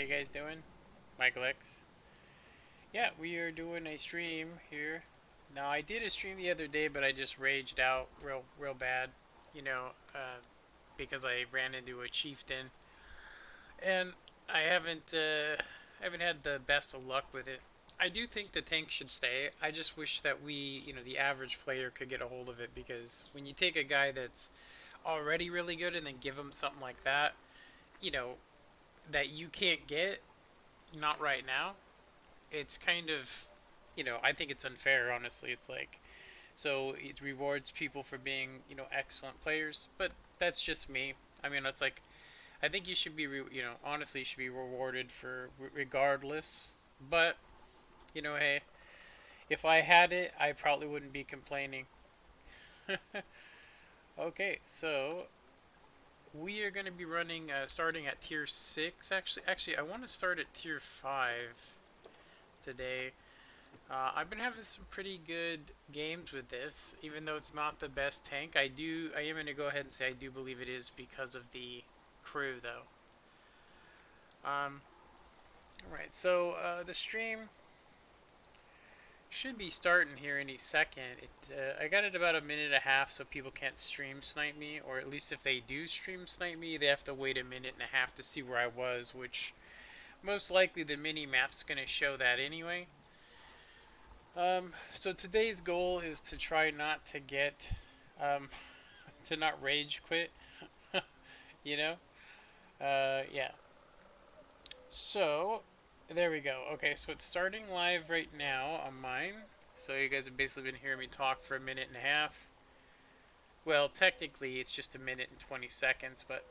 you guys doing? Michael X. Yeah, we are doing a stream here. Now, I did a stream the other day, but I just raged out real bad, you know, because I ran into a chieftain, and I haven't had the best of luck with it. I do think the tank should stay. I just wish that the average player could get a hold of it because when you take a guy that's already really good and then give him something like that, you know, that you can't get, not right now, it's kind of, I think it's unfair, honestly. It's like, so it rewards people for being, excellent players, but that's just me. I mean, it's like, I think you should be, honestly, you should be rewarded for regardless. But, hey, if I had it, I probably wouldn't be complaining. Okay, so we are going to be running, starting at tier 6, actually, I want to start at tier 5 today. I've been having some pretty good games with this, even though it's not the best tank. I am going to go ahead and say I do believe it is because of the crew, though. Alright, so the stream should be starting here any second. I got it about a minute and a half so people can't stream snipe me, or at least if they do stream snipe me, they have to wait a minute and a half to see where I was, which most likely the mini-map's going to show that anyway. So today's goal is to try not to get, to not rage quit, you know? Yeah. So, there we go. Okay, so it's starting live right now on mine. So you guys have basically been hearing me talk for a minute and a half. Well, technically it's just a minute and 20 seconds, but,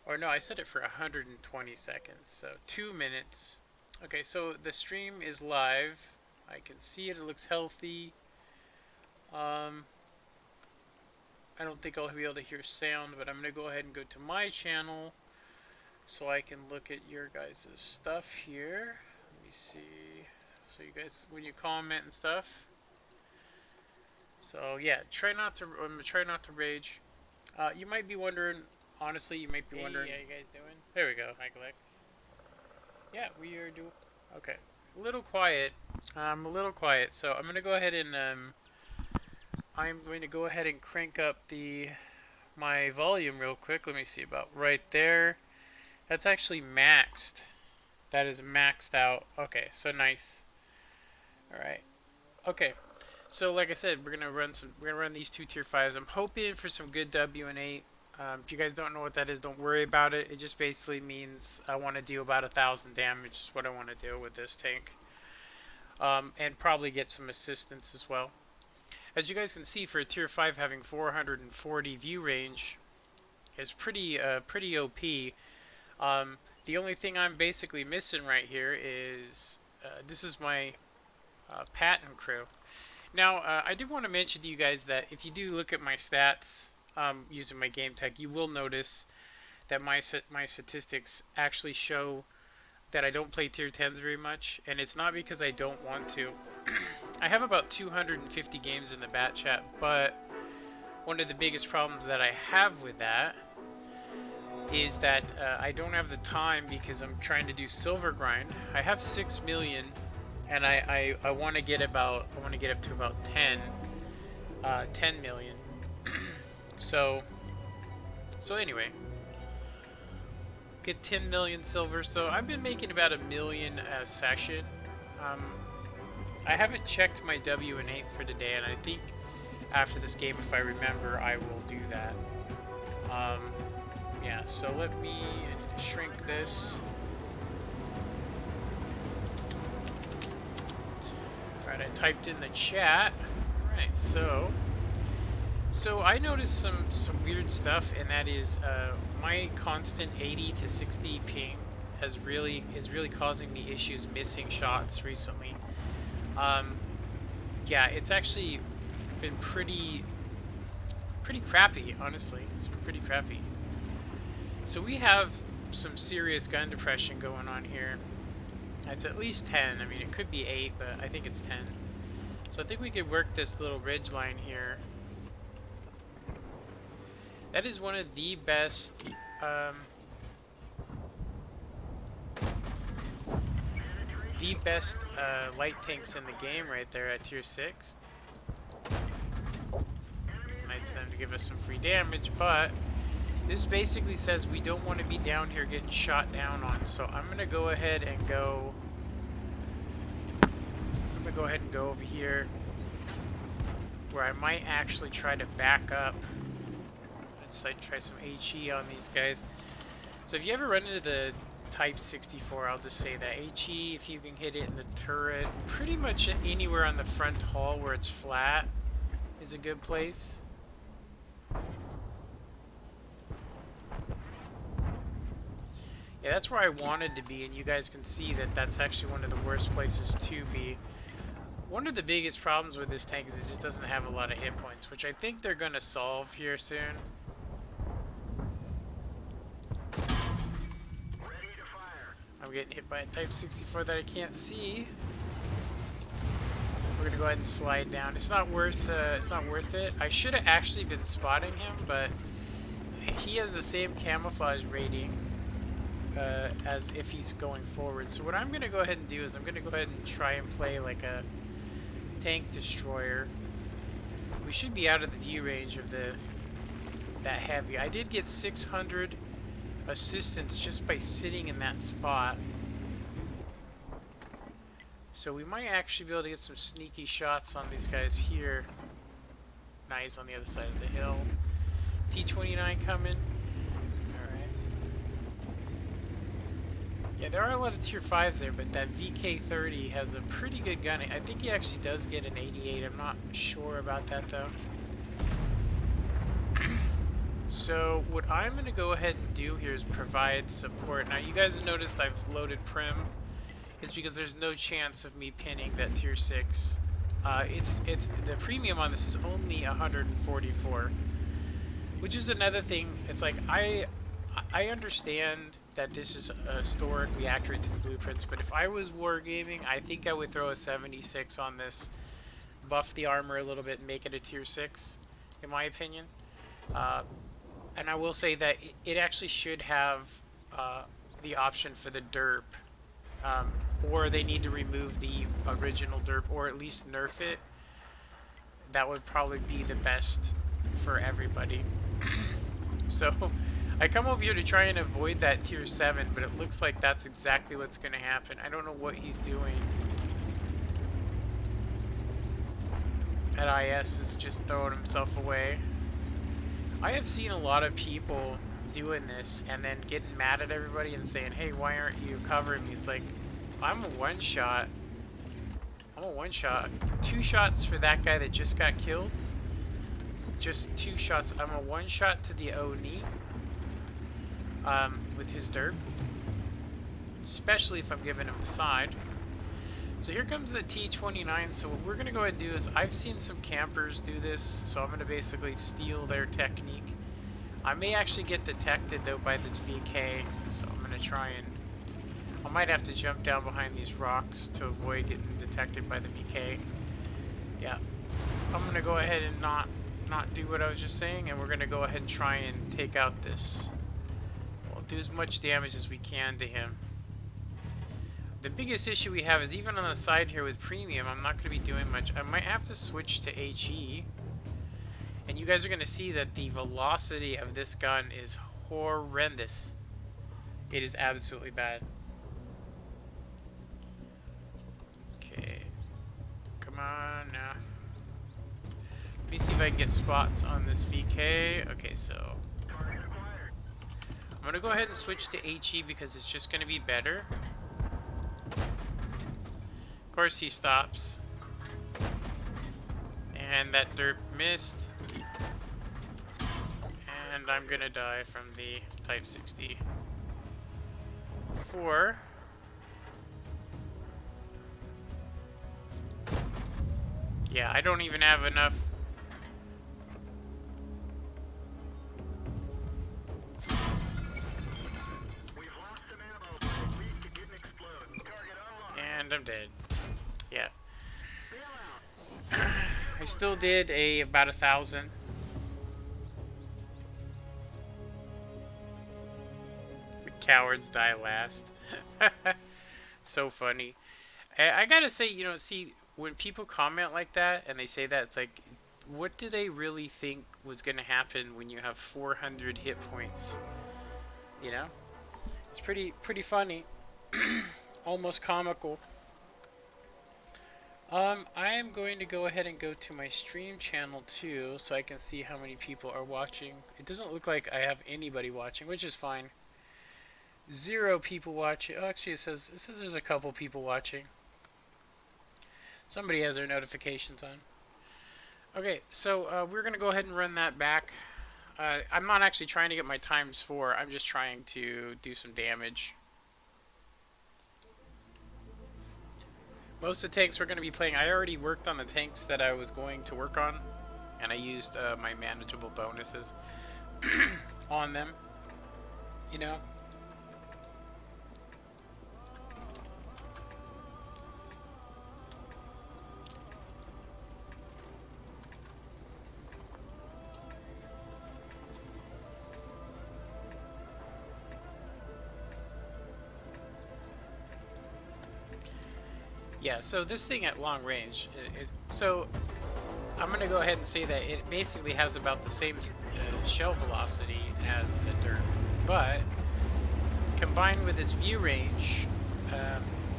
or no, I set it for 120 seconds, so 2 minutes. Okay, so the stream is live. I can see it. It looks healthy. I don't think I'll be able to hear sound, but I'm going to go ahead and go to my channel so I can look at your guys' stuff here. Let me see. So you guys, when you comment and stuff. So yeah, try not to rage. You might be wondering, honestly, you might be wondering. Hey, how you guys doing? There we go. Michael X. Yeah, we are doing. Okay, a little quiet. I'm a little quiet, so I'm gonna go ahead and crank up my volume real quick. Let me see, about right there. That's actually maxed. That is maxed out. Okay, so nice. All right. Okay. So like I said, we're gonna run these two tier 5s. I'm hoping for some good W&8. If you guys don't know what that is, don't worry about it. It just basically means I want to deal about 1,000 damage. Is what I want to do with this tank. And probably get some assistance as well. As you guys can see, for a tier 5 having 440 view range is pretty OP. The only thing I'm basically missing right here is this is my patent crew. Now, I did want to mention to you guys that if you do look at my stats using my game tech, you will notice that my statistics actually show that I don't play tier 10s very much, and it's not because I don't want to. I have about 250 games in the bat chat, but one of the biggest problems that I have with that is that I don't have the time because I'm trying to do silver grind. I have 6 million, and I want to get up to about 10 million. so anyway, get 10 million silver. So I've been making about 1 million a session. I haven't checked my W&8 for today, and I think after this game, if I remember, I will do that. Yeah, so let me shrink this. Alright, I typed in the chat. Alright, so I noticed some weird stuff, and that is my constant 80 to 60 ping is really causing me issues missing shots recently. Yeah, it's actually been pretty crappy, honestly. It's been pretty crappy. So we have some serious gun depression going on here. It's at least 10. I mean, it could be 8, but I think it's 10. So I think we could work this little ridge line here. That is one of the best the best light tanks in the game right there at tier 6. Nice of them to give us some free damage, but this basically says we don't want to be down here getting shot down on. So I'm going to go ahead and go... I'm going to go ahead and go over here where I might actually try to back up. Let's try some HE on these guys. So if you ever run into the Type 64, I'll just say that HE, if you can hit it in the turret, pretty much anywhere on the front hull where it's flat is a good place. Yeah, that's where I wanted to be, and you guys can see that that's actually one of the worst places to be. One of the biggest problems with this tank is it just doesn't have a lot of hit points, which I think they're going to solve here soon. I'm getting hit by a Type 64 that I can't see. We're gonna go ahead and slide down. It's not worth it. I should have actually been spotting him, but he has the same camouflage rating as if he's going forward. So what I'm gonna go ahead and do is I'm gonna go ahead and try and play like a tank destroyer. We should be out of the view range of that heavy. I did get 600 assistance just by sitting in that spot. So we might actually be able to get some sneaky shots on these guys here. Nice on the other side of the hill. T-29 coming. Alright. Yeah, there are a lot of tier 5s there, but that VK-30 has a pretty good gun. I think he actually does get an 88. I'm not sure about that though. So what I'm going to go ahead and do here is provide support. Now you guys have noticed I've loaded Prim. It's because there's no chance of me pinning that tier 6. It's the premium on this is only 144, which is another thing. It's like I understand that this is historically accurate to the blueprints, but if I was wargaming, I think I would throw a 76 on this, buff the armor a little bit, and make it a tier 6, in my opinion. And I will say that it actually should have the option for the derp, or they need to remove the original derp, or at least nerf it. That would probably be the best for everybody. So I come over here to try and avoid that tier 7, but it looks like that's exactly what's going to happen. I don't know what he's doing. That IS is just throwing himself away. I have seen a lot of people doing this and then getting mad at everybody and saying, hey, why aren't you covering me? It's like, I'm a one-shot. I'm a one-shot. 2 shots for that guy that just got killed. Just 2 shots. I'm a one-shot to the Oni with his derp. Especially if I'm giving him the side. So here comes the T-29. So what we're going to go ahead and do is, I've seen some campers do this, so I'm going to basically steal their technique. I may actually get detected though by this VK, so I'm going to try and... I might have to jump down behind these rocks to avoid getting detected by the VK. Yeah. I'm going to go ahead and not do what I was just saying, and we're going to go ahead and try and take out this... We'll do as much damage as we can to him. The biggest issue we have is even on the side here with premium, I'm not going to be doing much. I might have to switch to HE. And you guys are going to see that the velocity of this gun is horrendous. It is absolutely bad. Okay. Come on now. Let me see if I can get spots on this VK. Okay, so... I'm going to go ahead and switch to HE because it's just going to be better. Of course he stops. And that derp missed. And I'm gonna die from the Type 64. Yeah, I don't even have enough. And I'm dead. Yeah. I still did about 1,000. The cowards die last. So funny. I gotta say, you know, see, when people comment like that and they say that, it's like, what do they really think was gonna happen when you have 400 hit points? You know, it's pretty funny, almost comical. I am going to go ahead and go to my stream channel too, so I can see how many people are watching. It doesn't look like I have anybody watching, which is fine. 0 people watching. Oh, actually, it says there's a couple people watching. Somebody has their notifications on. Okay, so we're gonna go ahead and run that back. I'm not actually trying to get my ×4. I'm just trying to do some damage. Most of the tanks we're going to be playing, I already worked on the tanks that I was going to work on, and I used my manageable bonuses on them, you know. Yeah, so this thing at long range, so I'm going to go ahead and say that it basically has about the same shell velocity as the dirt, but combined with its view range,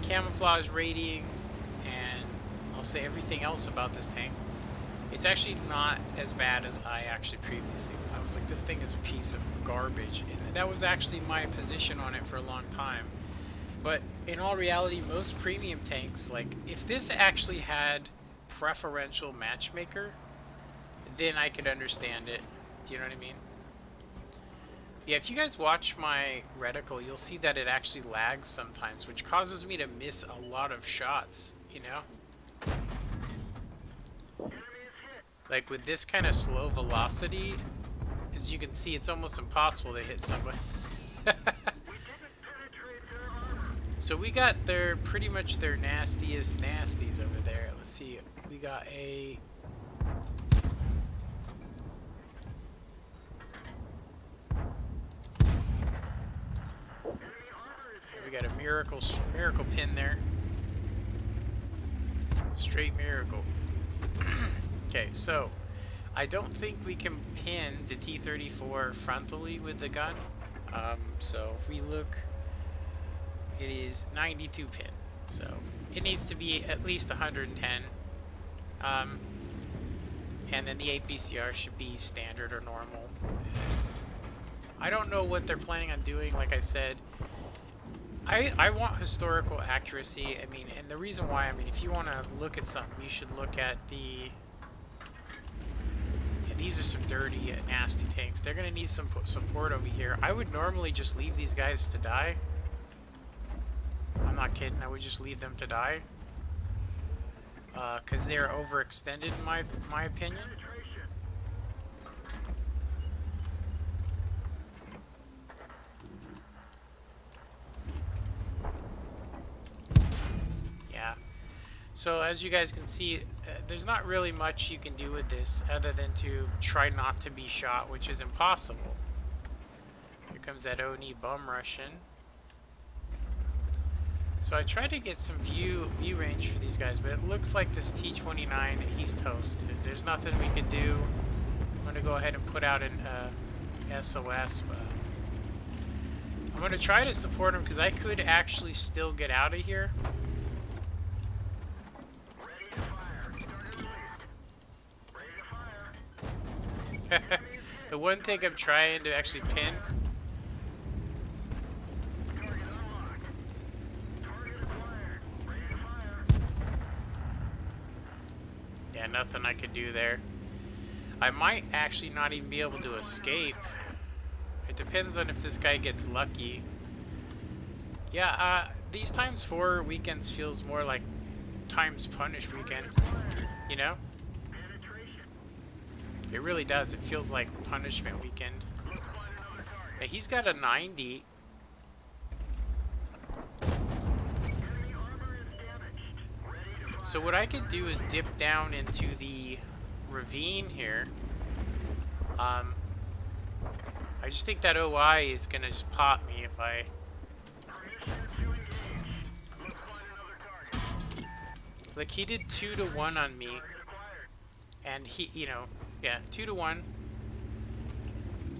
camouflage rating, and I'll say everything else about this tank, it's actually not as bad as I actually previously. I was like, this thing is a piece of garbage, and that was actually my position on it for a long time. But in all reality, most premium tanks, like, if this actually had preferential matchmaker, then I could understand it. Do you know what I mean? Yeah, if you guys watch my reticle, you'll see that it actually lags sometimes, which causes me to miss a lot of shots, you know? Like, with this kind of slow velocity, as you can see, it's almost impossible to hit somebody. So we got pretty much their nastiest nasties over there. Let's see, we got a... We got a miracle pin there. Straight miracle. Okay, so I don't think we can pin the T-34 frontally with the gun. So if we look, it is 92 pin. So it needs to be at least 110. And then the APCR should be standard or normal. I don't know what they're planning on doing. Like I said, I want historical accuracy. I mean, and the reason why, I mean, if you want to look at something, you should look at the... And these are some dirty, nasty tanks. They're going to need some support over here. I would normally just leave these guys to die. I'm not kidding. I would just leave them to die. Because they're overextended, in my opinion. Yeah. So as you guys can see, there's not really much you can do with this other than to try not to be shot, which is impossible. Here comes that Oni bum Russian. So I tried to get some view range for these guys, but it looks like this T-29, he's toast. There's nothing we could do. I'm going to go ahead and put out an SOS, but I'm going to try to support him because I could actually still get out of here. The one thing I'm trying to actually pin. Yeah, nothing I could do there. I might actually not even be able to escape. It depends on if this guy gets lucky. Yeah, these ×4 weekends feels more like times punish weekend, you know? It really does. It feels like punishment weekend. Yeah, he's got a 90. So what I could do is dip down into the ravine here. I just think that OI is gonna just pop me if I... Like, he did 2 to 1 on me. And he, yeah, 2 to 1.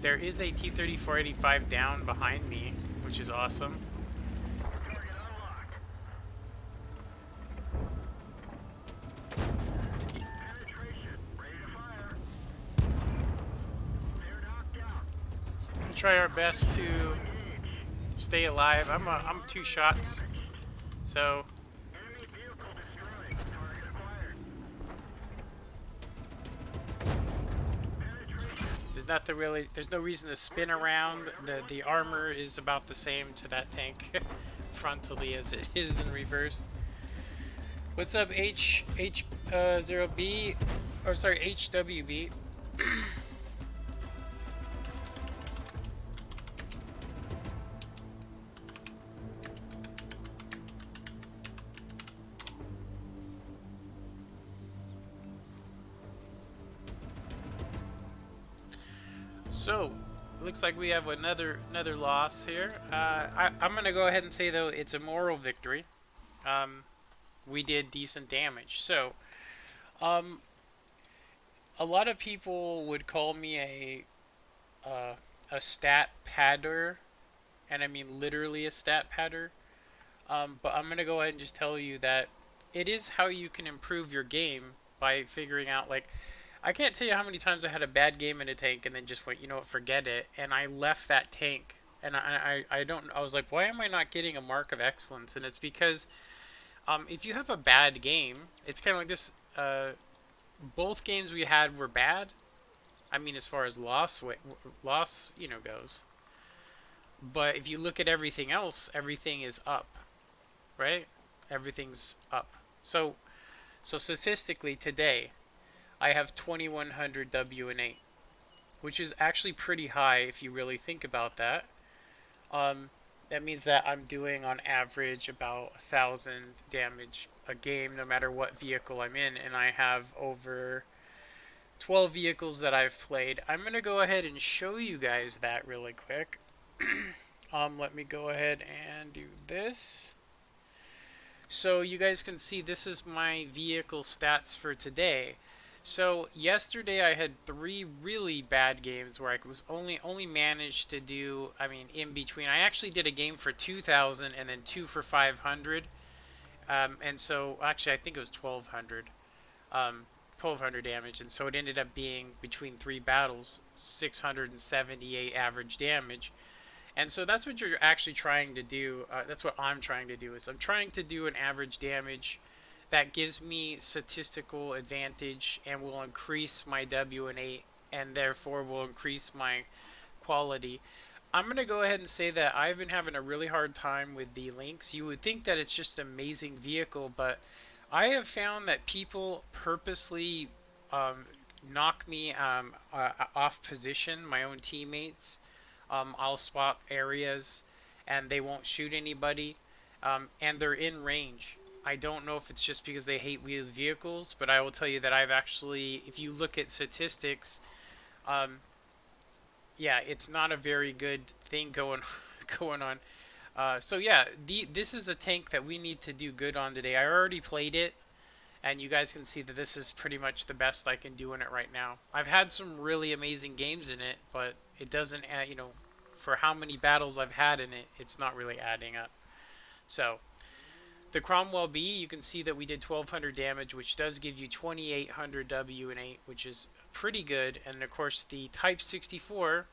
There is a T-34-85 down behind me, which is awesome. We'll try our best to stay alive. I'm 2 shots, so there's no reason to spin around. The armor is about the same to that tank frontally as it is in reverse. What's up, H 0B, or sorry, HWB? So, looks like we have another loss here. I'm gonna go ahead and say though it's a moral victory. We did decent damage. So, um, a lot of people would call me a stat padder, and I mean literally a stat padder. But I'm gonna go ahead and just tell you that it is how you can improve your game by figuring out, like, I can't tell you how many times I had a bad game in a tank and then just went, you know what, forget it, and I left that tank. And I don't, I was like, why am I not getting a mark of excellence? And it's because if you have a bad game, it's kind of like this. Both games we had were bad. I mean, as far as loss, goes. But if you look at everything else, everything is up, right? Everything's up. So statistically today, I have 2100 W and 8, which is actually pretty high if you really think about that. Um, that means that I'm doing on average about 1,000 damage a game, no matter what vehicle I'm in, and I have over 12 vehicles that I've played. I'm gonna go ahead and show you guys that really quick. Let me go ahead and do this. So you guys can see this is my vehicle stats for today. So yesterday I had 3 really bad games where I was only managed to do, I mean, in between. I actually did a game for 2,000 and then 2 for 500. And so actually I think it was 1,200. 1,200 damage, and so it ended up being between 3 battles 678 average damage. And so that's what you're actually trying to do. That's what I'm trying to do. Is I'm trying to do an average damage that gives me statistical advantage and will increase my W and 8, and therefore will increase my quality. I'm going to go ahead and say that I've been having a really hard time with the links. You would think that it's just an amazing vehicle, but I have found that people purposely um, knock me off position, my own teammates. I'll swap areas and they won't shoot anybody, and they're in range. I don't know if it's just because they hate wheeled vehicles, but I will tell you that I've actually, if you look at statistics, um, yeah, it's not a very good thing going going on. So yeah, this is a tank that we need to do good on today. I already played it, and you guys can see that this is pretty much the best I can do in it right now. I've had some really amazing games in it, but it doesn't add, for how many battles I've had in it, it's not really adding up. So the Cromwell B, you can see that we did 1,200 damage, which does give you 2,800 W and 8, which is pretty good. And of course, the Type 64,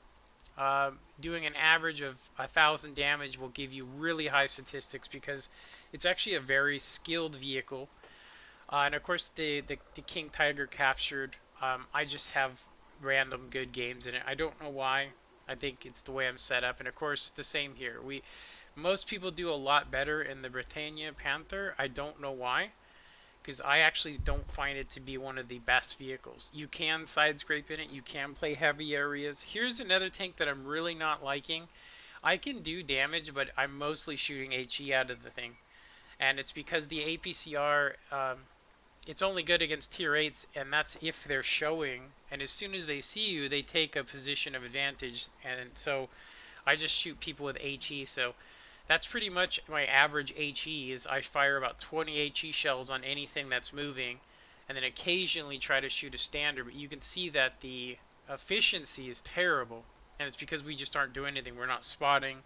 doing an average of 1,000 damage will give you really high statistics because it's actually a very skilled vehicle. And of course, the King Tiger captured. I just have random good games in it. I don't know why. I think it's the way I'm set up. And of course, the same here. Most people do a lot better in the Britannia Panther. I don't know why, because I actually don't find it to be one of the best vehicles. You can side scrape in it. You can play heavy areas. Here's another tank that I'm really not liking. I can do damage, but I'm mostly shooting HE out of the thing. And it's because the APCR, it's only good against tier 8s, and that's if they're showing. And as soon as they see you, they take a position of advantage. And so I just shoot people with HE. So That's pretty much my average HE. Is I fire about 20 HE shells on anything that's moving, and then occasionally try to shoot a standard. But you can see that the efficiency is terrible, and it's because we just aren't doing anything. We're not spotting.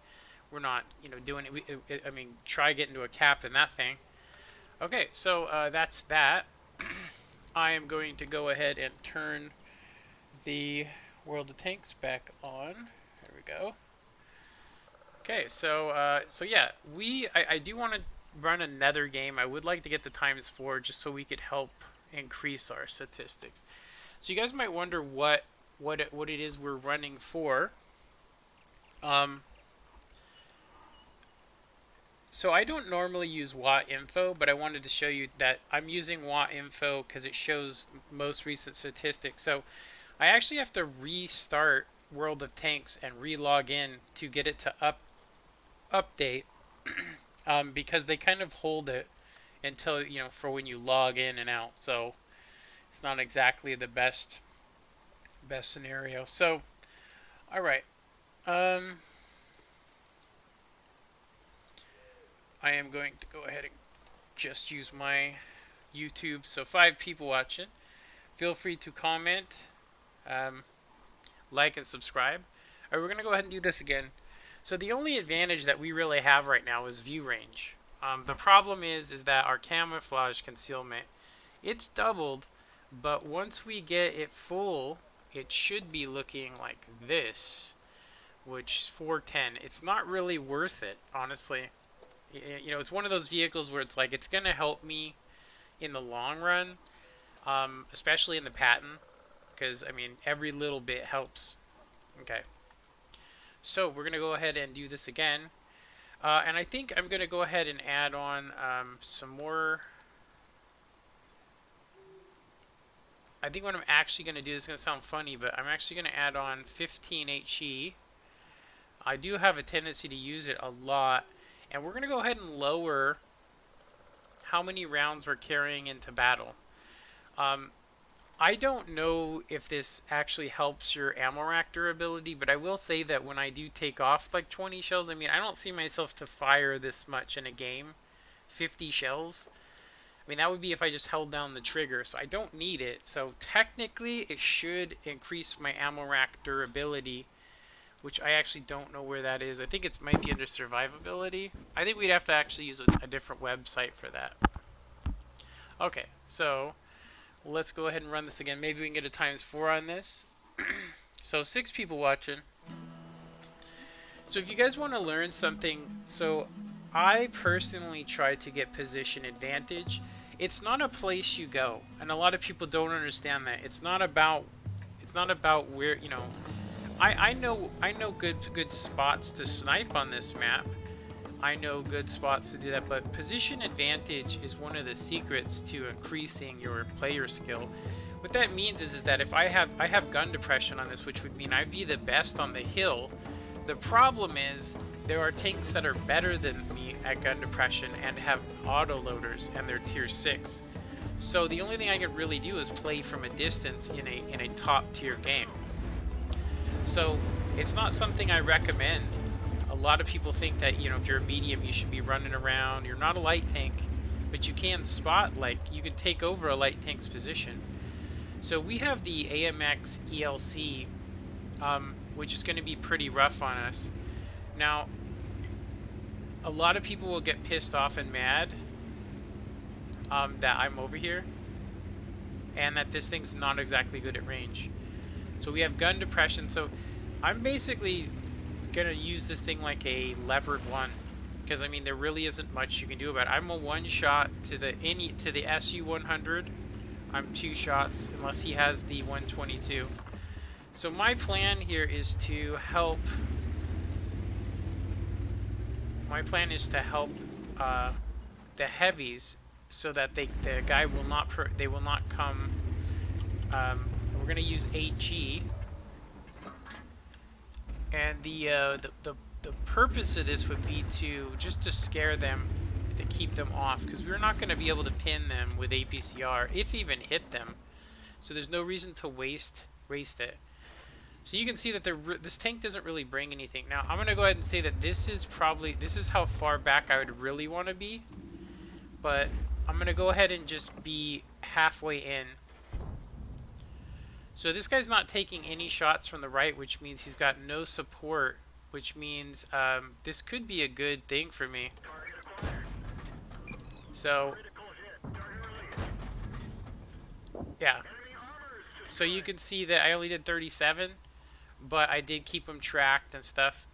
We're not, doing it. I mean, try getting to a cap in that thing. Okay, so that's that. I am going to go ahead and turn the World of Tanks back on. There we go. Okay, so yeah, I do want to run another game. I would like to get the ×4 just so we could help increase our statistics. So you guys might wonder what it is we're running for. So I don't normally use watt info, but I wanted to show you that I'm using watt info because it shows most recent statistics. So I actually have to restart World of Tanks and re-log in to get it to update because they kind of hold it until, for when you log in and out. So it's not exactly the best scenario. So, all right. I am going to go ahead and just use my YouTube. So 5 people watching. Feel free to comment, like, and subscribe. All right, we're going to go ahead and do this again. So the only advantage that we really have right now is view range. The problem is that our camouflage concealment, it's doubled, but once we get it full, it should be looking like this, which is 410. It's not really worth it, honestly. It's one of those vehicles where it's like it's going to help me in the long run, especially in the patent, because, I mean, every little bit helps. Okay. So we're going to go ahead and do this again. And I think I'm going to go ahead and add on some more. I think what I'm actually going to do is going to sound funny, but I'm actually going to add on 15 HE. I do have a tendency to use it a lot. And we're going to go ahead and lower how many rounds we're carrying into battle. I don't know if this actually helps your ammo rack durability, but I will say that when I do take off like 20 shells, I mean, I don't see myself to fire this much in a game. 50 shells. I mean, that would be if I just held down the trigger, so I don't need it. So technically, it should increase my ammo rack durability, which I actually don't know where that is. I think it might be under survivability. I think we'd have to actually use a different website for that. Okay, so let's go ahead and run this again. Maybe we can get a ×4 on this. So 6 people watching. So if you guys want to learn something, so I personally try to get position advantage. It's not a place you go, and a lot of people don't understand that. It's not about where, I know good spots to snipe on this map. I know good spots to do that, but position advantage is one of the secrets to increasing your player skill. What that means is that if I have gun depression on this, which would mean I'd be the best on the hill. The problem is there are tanks that are better than me at gun depression and have auto loaders, and they're tier 6. So the only thing I could really do is play from a distance in a top tier game. So it's not something I recommend. A lot of people think that, if you're a medium, you should be running around. You're not a light tank, but you can spot, you can take over a light tank's position. So we have the AMX ELC, which is going to be pretty rough on us. Now, a lot of people will get pissed off and mad that I'm over here, and that this thing's not exactly good at range. So we have gun depression. So I'm basically gonna use this thing like a Leopard 1, because I mean there really isn't much you can do about it. I'm a 1 shot to the SU-100. I'm 2 shots unless he has the 122. So my plan here is to help. My plan is to help the heavies so that the guy will not come. We're gonna use HE. And the purpose of this would be just to scare them, to keep them off, because we're not going to be able to pin them with APCR, if even hit them. So there's no reason to waste it. So you can see that this tank doesn't really bring anything. Now I'm gonna go ahead and say that this is how far back I would really want to be, but I'm gonna go ahead and just be halfway in. So this guy's not taking any shots from the right, which means he's got no support, which means this could be a good thing for me. So yeah, so you can see that I only did 37, but I did keep him tracked and stuff.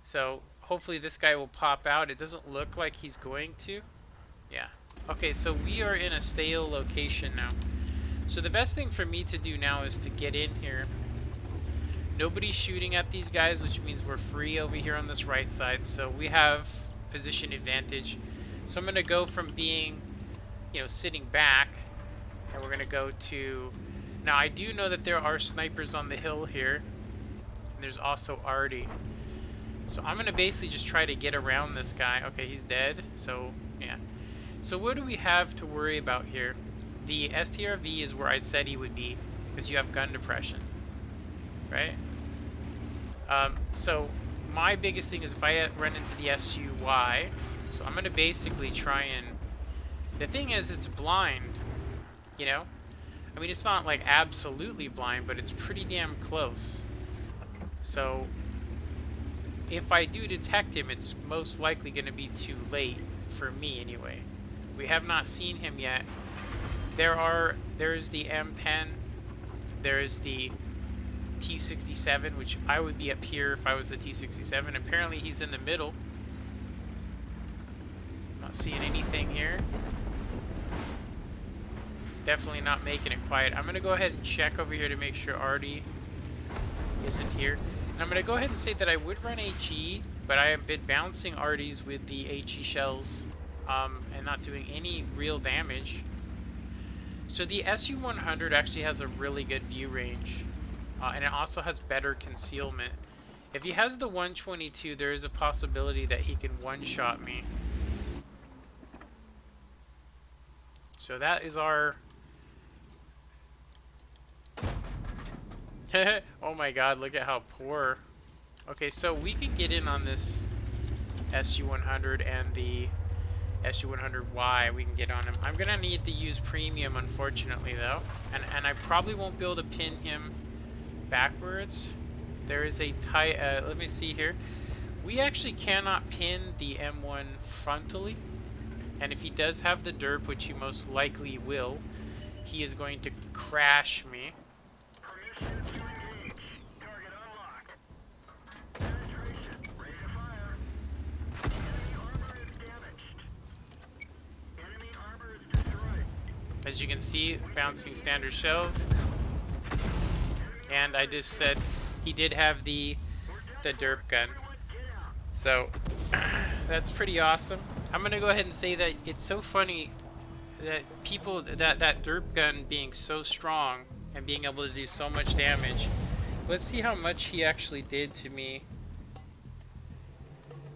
So hopefully this guy will pop out. It doesn't look like he's going to. Yeah. Okay, so we are in a stale location now. So the best thing for me to do now is to get in here. Nobody's shooting at these guys, which means we're free over here on this right side. So we have position advantage. So I'm going to go from being, sitting back, and we're going to go to... Now, I do know that there are snipers on the hill here. And there's also Artie. So I'm going to basically just try to get around this guy. Okay, he's dead. So, yeah. So what do we have to worry about here? The STRV is where I said he would be, because you have gun depression, right? So my biggest thing is if I run into the SUY, so I'm going to basically try and... The thing is, it's blind, I mean, it's not like absolutely blind, but it's pretty damn close. So if I do detect him, it's most likely going to be too late, for me anyway. We have not seen him yet. There is the M10, there is the T67, which I would be up here if I was the T67. Apparently he's in the middle. Not seeing anything here. Definitely not making it quiet. I'm going to go ahead and check over here to make sure Artie isn't here. And I'm going to go ahead and say that I would run HE, but I have been bouncing Arties with the HE shells and not doing any real damage. So the SU-100 actually has a really good view range. And it also has better concealment. If he has the 122, there is a possibility that he can one-shot me. So that is our... Oh my god, look at how poor. Okay, so we can get in on this SU-100 and the SU-100Y. We can get on him. I'm going to need to use premium, unfortunately, though. And I probably won't be able to pin him backwards. There is a let me see here. We actually cannot pin the M1 frontally. And if he does have the derp, which he most likely will, he is going to crash me. As you can see, bouncing standard shells. And I just said he did have the derp gun. So that's pretty awesome. I'm gonna go ahead and say that it's so funny that people that derp gun being so strong and being able to do so much damage. Let's see how much he actually did to me.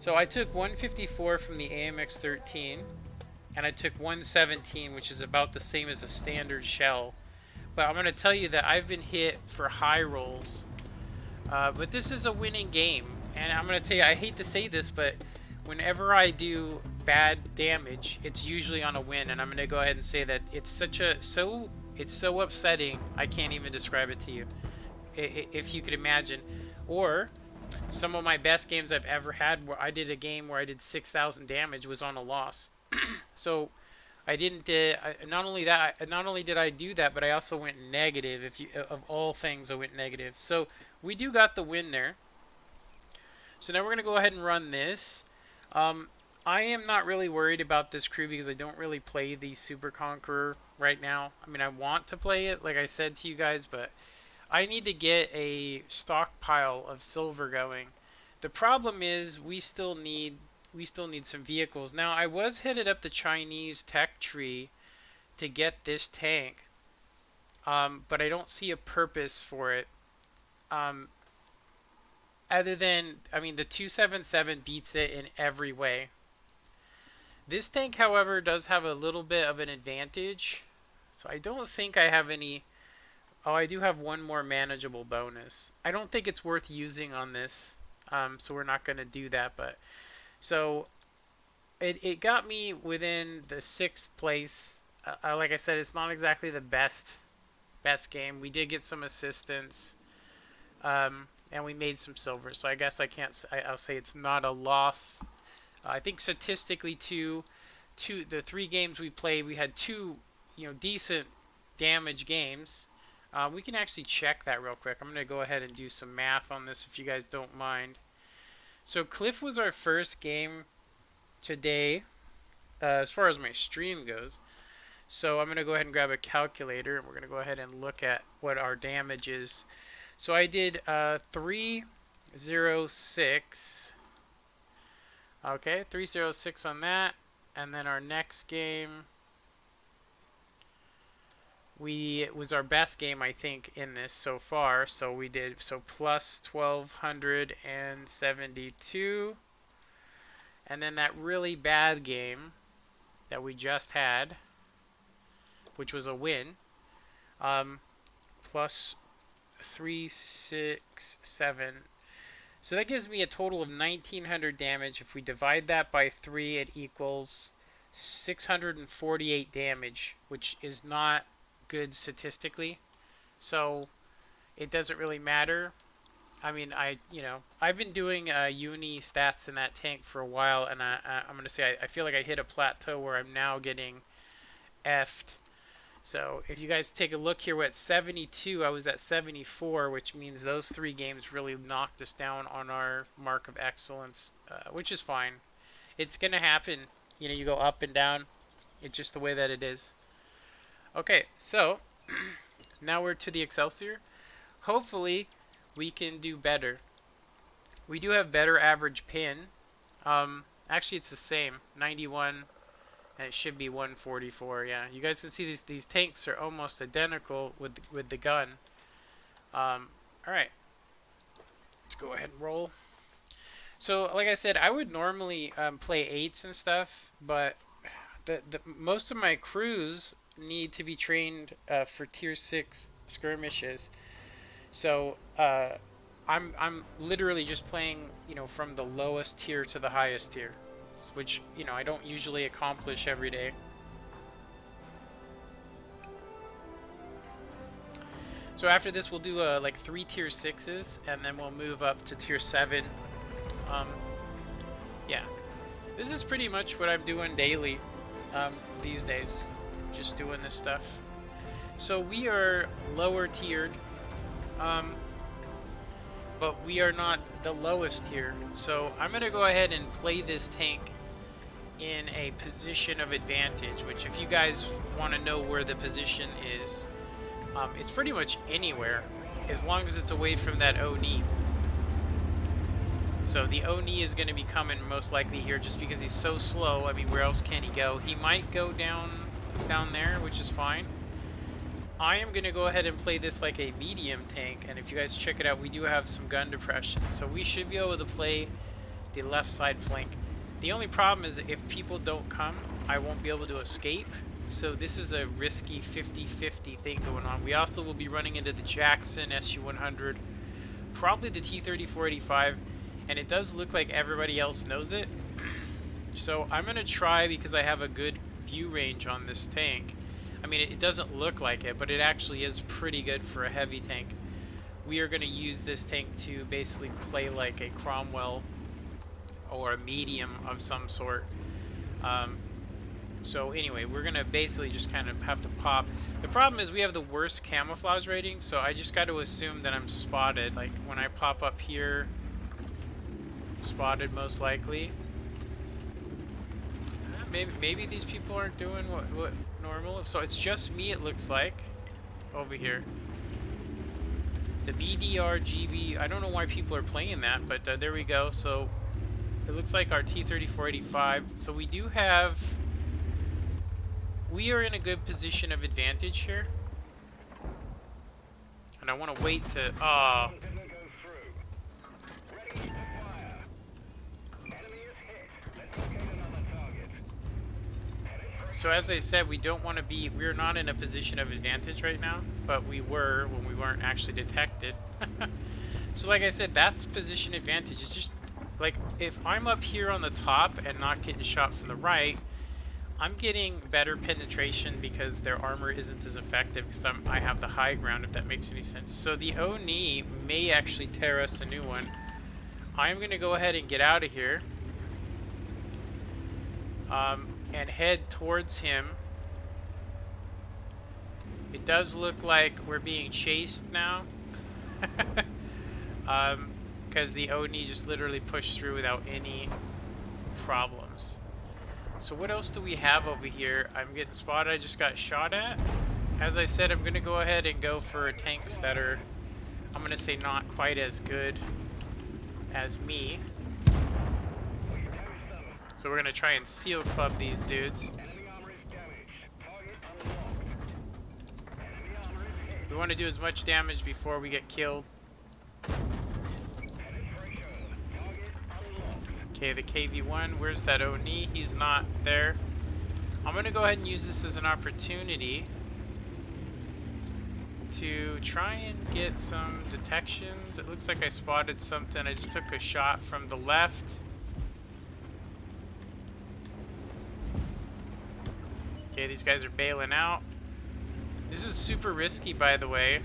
So I took 154 from the AMX-13, and I took 117, which is about the same as a standard shell. But I'm going to tell you that I've been hit for high rolls. But this is a winning game. And I'm going to tell you, I hate to say this, but whenever I do bad damage, it's usually on a win. And I'm going to go ahead and say that it's it's so upsetting, I can't even describe it to you. If you could imagine. Or some of my best games I've ever had, where I did a game where I did 6,000 damage, was on a loss. So I didn't. Not only did I do that, but I also went negative. Of all things, I went negative. So we do got the win there. So now we're gonna go ahead and run this. I am not really worried about this crew because I don't really play the Super Conqueror right now. I mean, I want to play it, like I said to you guys, but I need to get a stockpile of silver going. The problem is we still need some vehicles. Now, I was headed up the Chinese tech tree to get this tank, but I don't see a purpose for it. Other than, I mean, the 277 beats it in every way. This tank, however, does have a little bit of an advantage. So I don't think I have any Oh, I do have one more manageable bonus. I don't think it's worth using on this, so we're not going to do that. But so it got me within the 6th place. Like I said, it's not exactly the best game. We did get some assistance, and we made some silver. So I guess I can't. I'll say it's not a loss. I think statistically, the 3 games we played, we had 2, decent damage games. We can actually check that real quick. I'm going to go ahead and do some math on this if you guys don't mind. So Cliff was our first game today, as far as my stream goes. So I'm going to go ahead and grab a calculator, and we're going to go ahead and look at what our damage is. So I did 306. Okay, 306 on that. And then our next game, it was our best game, I think, in this so far. So we did plus 1272. And then that really bad game that we just had, which was a win, plus 367. So that gives me a total of 1900 damage. If we divide that by 3, it equals 648 damage, which is not good statistically. So it doesn't really matter. I mean, I've been doing uni stats in that tank for a while, and I'm going to say I feel like I hit a plateau where I'm now getting effed. So if you guys take a look here, we're at 72. I was at 74, which means those 3 games really knocked us down on our mark of excellence, which is fine. It's going to happen. You go up and down. It's just the way that it is. Okay, so now we're to the Excelsior. Hopefully, we can do better. We do have better average pin. Actually, it's the same, 91. And it should be 144. Yeah, you guys can see these tanks are almost identical with the gun. All right, let's go ahead and roll. So, like I said, I would normally play 8s and stuff, but the most of my crews need to be trained for tier 6 skirmishes. So I'm literally just playing from the lowest tier to the highest tier, which I don't usually accomplish every day. So after this, we'll do like 3 tier 6s, and then we'll move up to tier 7. Yeah, this is pretty much what I'm doing daily these days, just doing this stuff. So we are lower tiered, but we are not the lowest tier. So I'm gonna go ahead and play this tank in a position of advantage, which if you guys want to know where the position is, it's pretty much anywhere as long as it's away from that Oni. So the Oni is going to be coming most likely here just because he's so slow. I mean, where else can he go? He might go down there, which is fine. I am going to go ahead and play this like a medium tank, and if you guys check it out, we do have some gun depression, so we should be able to play the left side flank. The only problem is if people don't come, I won't be able to escape. So this is a risky 50-50 thing going on. We also will be running into the Jackson SU-100, probably the T-3485, and it does look like everybody else knows it. So I'm going to try, because I have a good view range on this tank. I mean, it doesn't look like it, but it actually is pretty good for a heavy tank. We are going to use this tank to basically play like a Cromwell or a medium of some sort. So anyway, we're going to basically just kind of have to pop. The problem is we have the worst camouflage rating, so I just got to assume that I'm spotted. Like when I pop up here, spotted most likely. Maybe these people aren't doing what normal. So it's just me, it looks like, over here. The BDRGB, I don't know why people are playing that, but there we go. So it looks like our T-3485. So we do have... We are in a good position of advantage here. And I want to wait to... So as I said, we're not in a position of advantage right now, but we were when we weren't actually detected. So like I said, that's position advantage. It's just like if I'm up here on the top and not getting shot from the right, I'm getting better penetration because their armor isn't as effective because I have the high ground, if that makes any sense. So the Oni may actually tear us a new one. I'm going to go ahead and get out of here and head towards him. It does look like we're being chased now. Because the Oni just literally pushed through without any problems. So what else do we have over here? I'm getting spotted. I just got shot at. As I said, I'm going to go ahead and go for tanks that are, I'm going to say, not quite as good as me. So we're going to try and seal club these dudes. We want to do as much damage before we get killed. Okay, the KV-1, where's that Oni? He's not there. I'm going to go ahead and use this as an opportunity to try and get some detections. It looks like I spotted something. I just took a shot from the left. Okay, these guys are bailing out. This is super risky, by the way.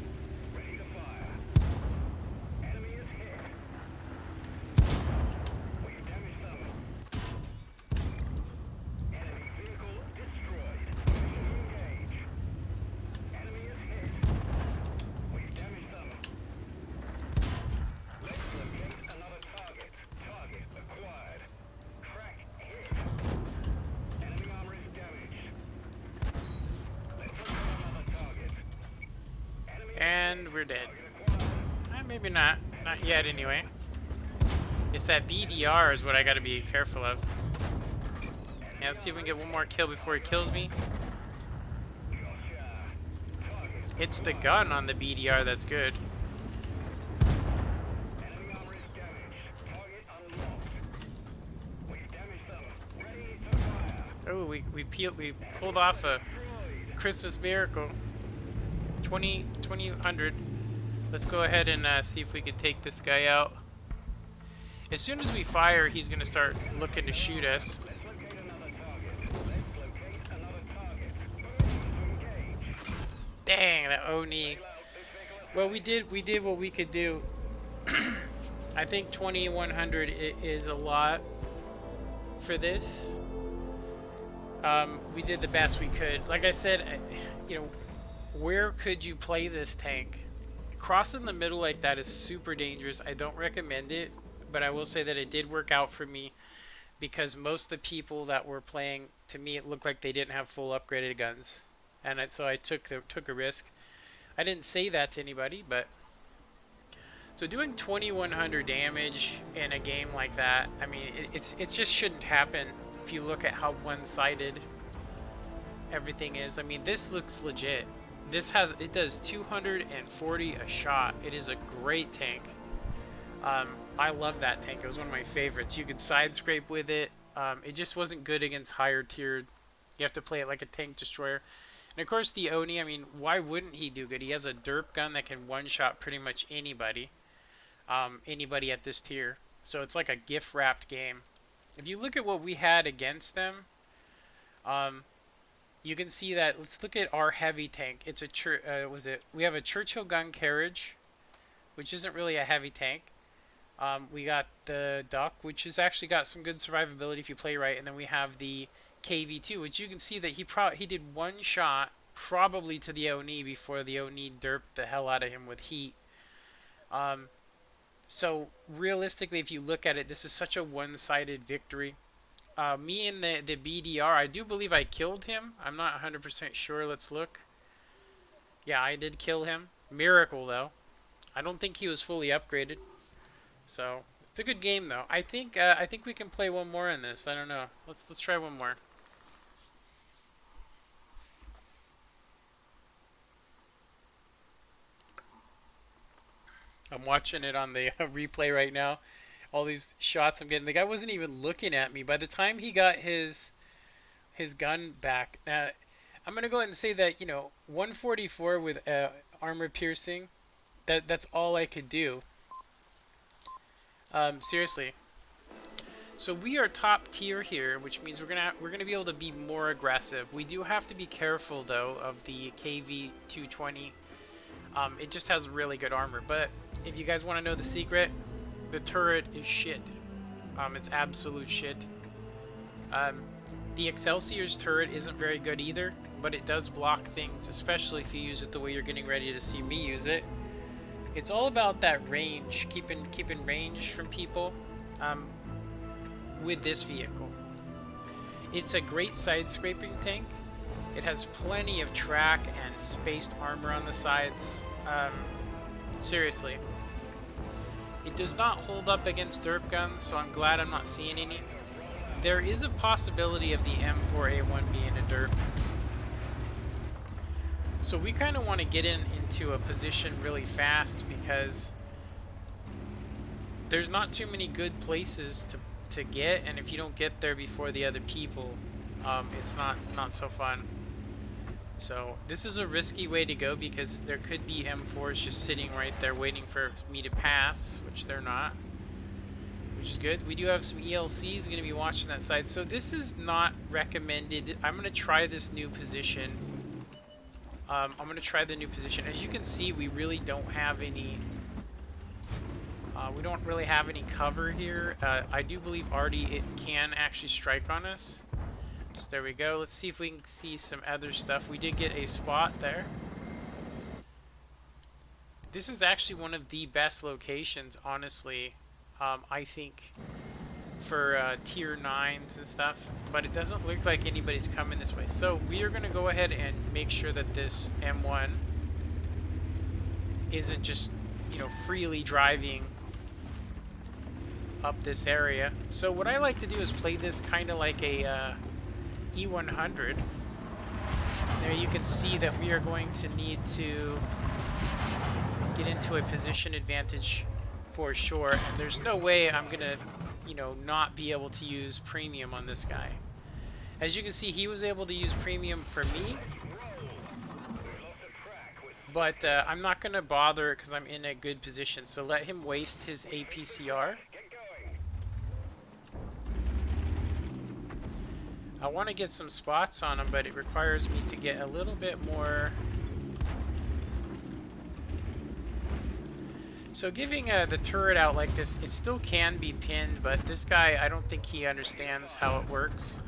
And we're dead. Maybe not. Not yet, anyway. It's that BDR is what I gotta be careful of. Yeah, let's see if we can get one more kill before he kills me. It's the gun on the BDR that's good. Oh, we pulled off a Christmas miracle. 2000. Let's go ahead and see if we can take this guy out. As soon as we fire, he's going to start looking to shoot us. Dang, that Oni. Well, we did what we could do. I think 2100 is a lot for this. We did the best we could. Like I said, you know, where could you play this tank? Crossing the middle like that is super dangerous. I don't recommend it, but I will say that it did work out for me because most of the people that were playing, to me, it looked like they didn't have full upgraded guns, and so I took a risk. I didn't say that to anybody, but so doing 2100 damage in a game like that, I mean, it just shouldn't happen if you look at how one-sided everything is. I mean, this looks legit. It does 240 a shot. It is a great tank. I love that tank. It was one of my favorites. You could side scrape with it. It just wasn't good against higher tiered. You have to play it like a tank destroyer. And of course the Oni, I mean, why wouldn't he do good? He has a derp gun that can one-shot pretty much anybody. Anybody at this tier. So it's like a gift wrapped game. If you look at what we had against them, you can see that. Let's look at our heavy tank. It's we have a Churchill gun carriage, which isn't really a heavy tank. We got the Duck, which has actually got some good survivability if you play right, and then we have the KV2, which you can see that he did one shot probably to the Oni before the Oni derped the hell out of him with heat. So realistically, if you look at it, this is such a one-sided victory. Me and the BDR, I do believe I killed him. I'm not 100% sure. Let's look. Yeah, I did kill him. Miracle, though. I don't think he was fully upgraded. So, it's a good game, though. I think we can play one more in this. I don't know. Let's try one more. I'm watching it on the replay right now. All these shots I'm getting. The guy wasn't even looking at me. By the time he got his his gun back. I'm gonna go ahead and say that 144 with armor piercing. That's all I could do. Seriously. So we are top tier here, which means we're gonna be able to be more aggressive. We do have to be careful though of the KV 220. It just has really good armor. But if you guys want to know the secret, the turret is shit. It's absolute shit. The Excelsior's turret isn't very good either, but it does block things, especially if you use it the way you're getting ready to see me use it. It's all about that range, keeping range from people with this vehicle. It's a great side-scraping tank. It has plenty of track and spaced armor on the sides. Seriously. It does not hold up against derp guns, so I'm glad I'm not seeing any. There is a possibility of the M4A1 being a derp. So we kind of want to get into a position really fast because there's not too many good places to get, and if you don't get there before the other people, it's not so fun. So this is a risky way to go because there could be M4s just sitting right there waiting for me to pass, which they're not, which is good. We do have some ELCs going to be watching that side. So this is not recommended. I'm going to try this new position. I'm going to try the new position. As you can see, we really don't have any cover here. I do believe Artie, it can actually strike on us. So there we go. Let's see if we can see some other stuff. We did get a spot there. This is actually one of the best locations, honestly, I think, for tier 9s and stuff. But it doesn't look like anybody's coming this way. So we are going to go ahead and make sure that this M1 isn't just, freely driving up this area. So what I like to do is play this kind of like a E100. There you can see that we are going to need to get into a position advantage for sure, and there's no way I'm gonna not be able to use premium on this guy. As you can see, he was able to use premium for me, but I'm not gonna bother because I'm in a good position, so let him waste his APCR. I want to get some spots on him, but it requires me to get a little bit more. So giving the turret out like this, it still can be pinned, but this guy, I don't think he understands how it works.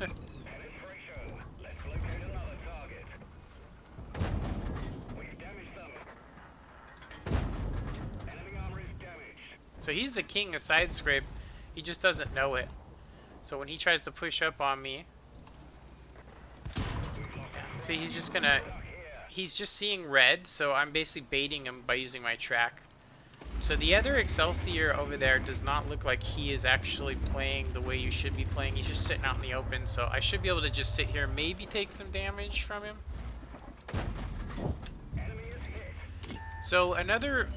So he's the king of side scrape. He just doesn't know it. So when he tries to push up on me, see, he's just seeing red, so I'm basically baiting him by using my track. So the other Excelsior over there does not look like he is actually playing the way you should be playing. He's just sitting out in the open, so I should be able to just sit here and maybe take some damage from him. So another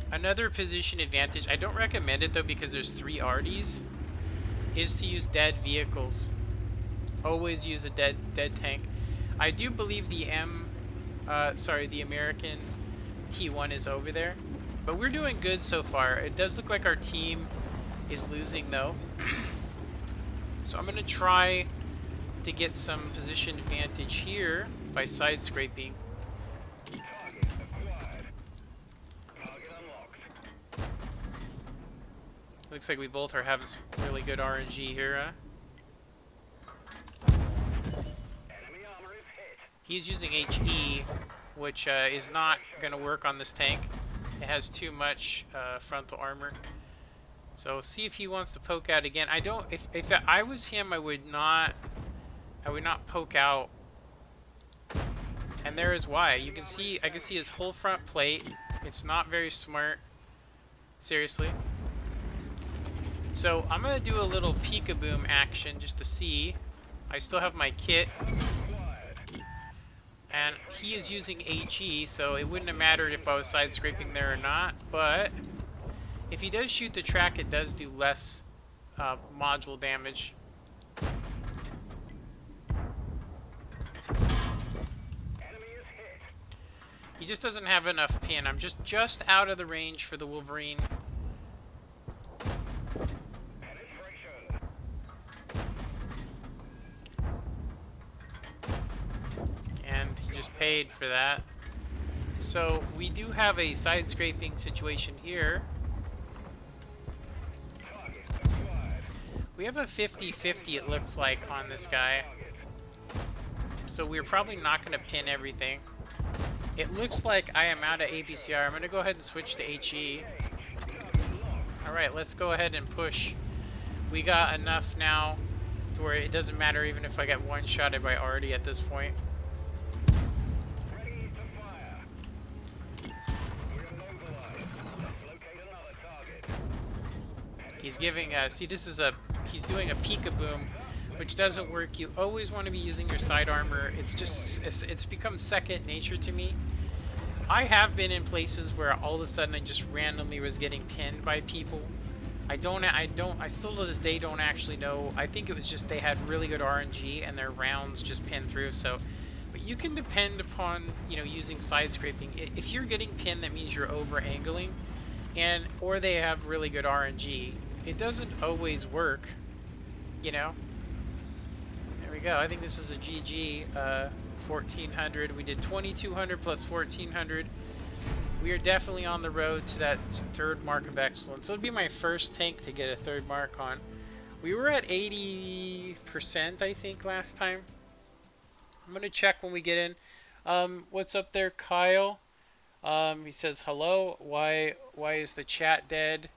position advantage, I don't recommend it though because there's 3 Arties, is to use dead vehicles. Always use a dead tank. I do believe the the American T1 is over there. But we're doing good so far. It does look like our team is losing though. So I'm going to try to get some position advantage here by side scraping. Looks like we both are having some really good RNG here, huh? He's using HE, which is not going to work on this tank. It has too much frontal armor. So see if he wants to poke out again. I don't. If I was him, I would not poke out. And there is why. You can see. I can see his whole front plate. It's not very smart. Seriously. So I'm gonna do a little peek-a-boom action just to see. I still have my kit. And he is using HE, so it wouldn't have mattered if I was side scraping there or not. But if he does shoot the track, it does do less module damage. He just doesn't have enough pin. I'm just out of the range for the Wolverine. And he just paid for that. So we do have a side scraping situation here. We have a 50-50 it looks like on this guy. So we're probably not going to pin everything. It looks like I am out of APCR. I'm going to go ahead and switch to HE. Alright, let's go ahead and push. We got enough now to where it doesn't matter even if I get one-shotted by Artie at this point. He's giving, see this is he's doing a peek-a-boom, which doesn't work. You always want to be using your side armor. It's become second nature to me. I have been in places where all of a sudden I just randomly was getting pinned by people. I still to this day don't actually know. I think it was just they had really good RNG and their rounds just pinned through. So, but you can depend upon, you know, using side scraping. If you're getting pinned, that means you're over angling, or they have really good RNG. It doesn't always work, you know. There we go. I think this is a GG. 1400. We did 2200 plus 1400. We are definitely on the road to that third mark of excellence. So it'd be my first tank to get a third mark on. We were at 80%, I think, last time. I'm gonna check when we get in. What's up there, Kyle? He says hello. Why is the chat dead?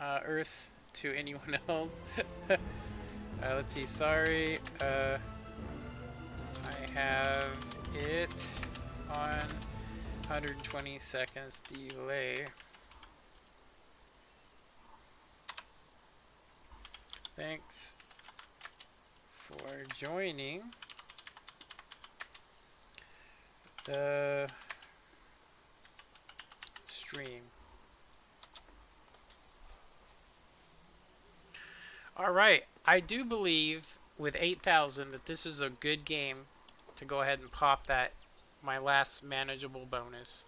Earth to anyone else. Let's see. Sorry. I have it on 120 seconds delay. Thanks for joining the stream. Alright, I do believe with 8,000 that this is a good game to go ahead and pop that, my last manageable bonus.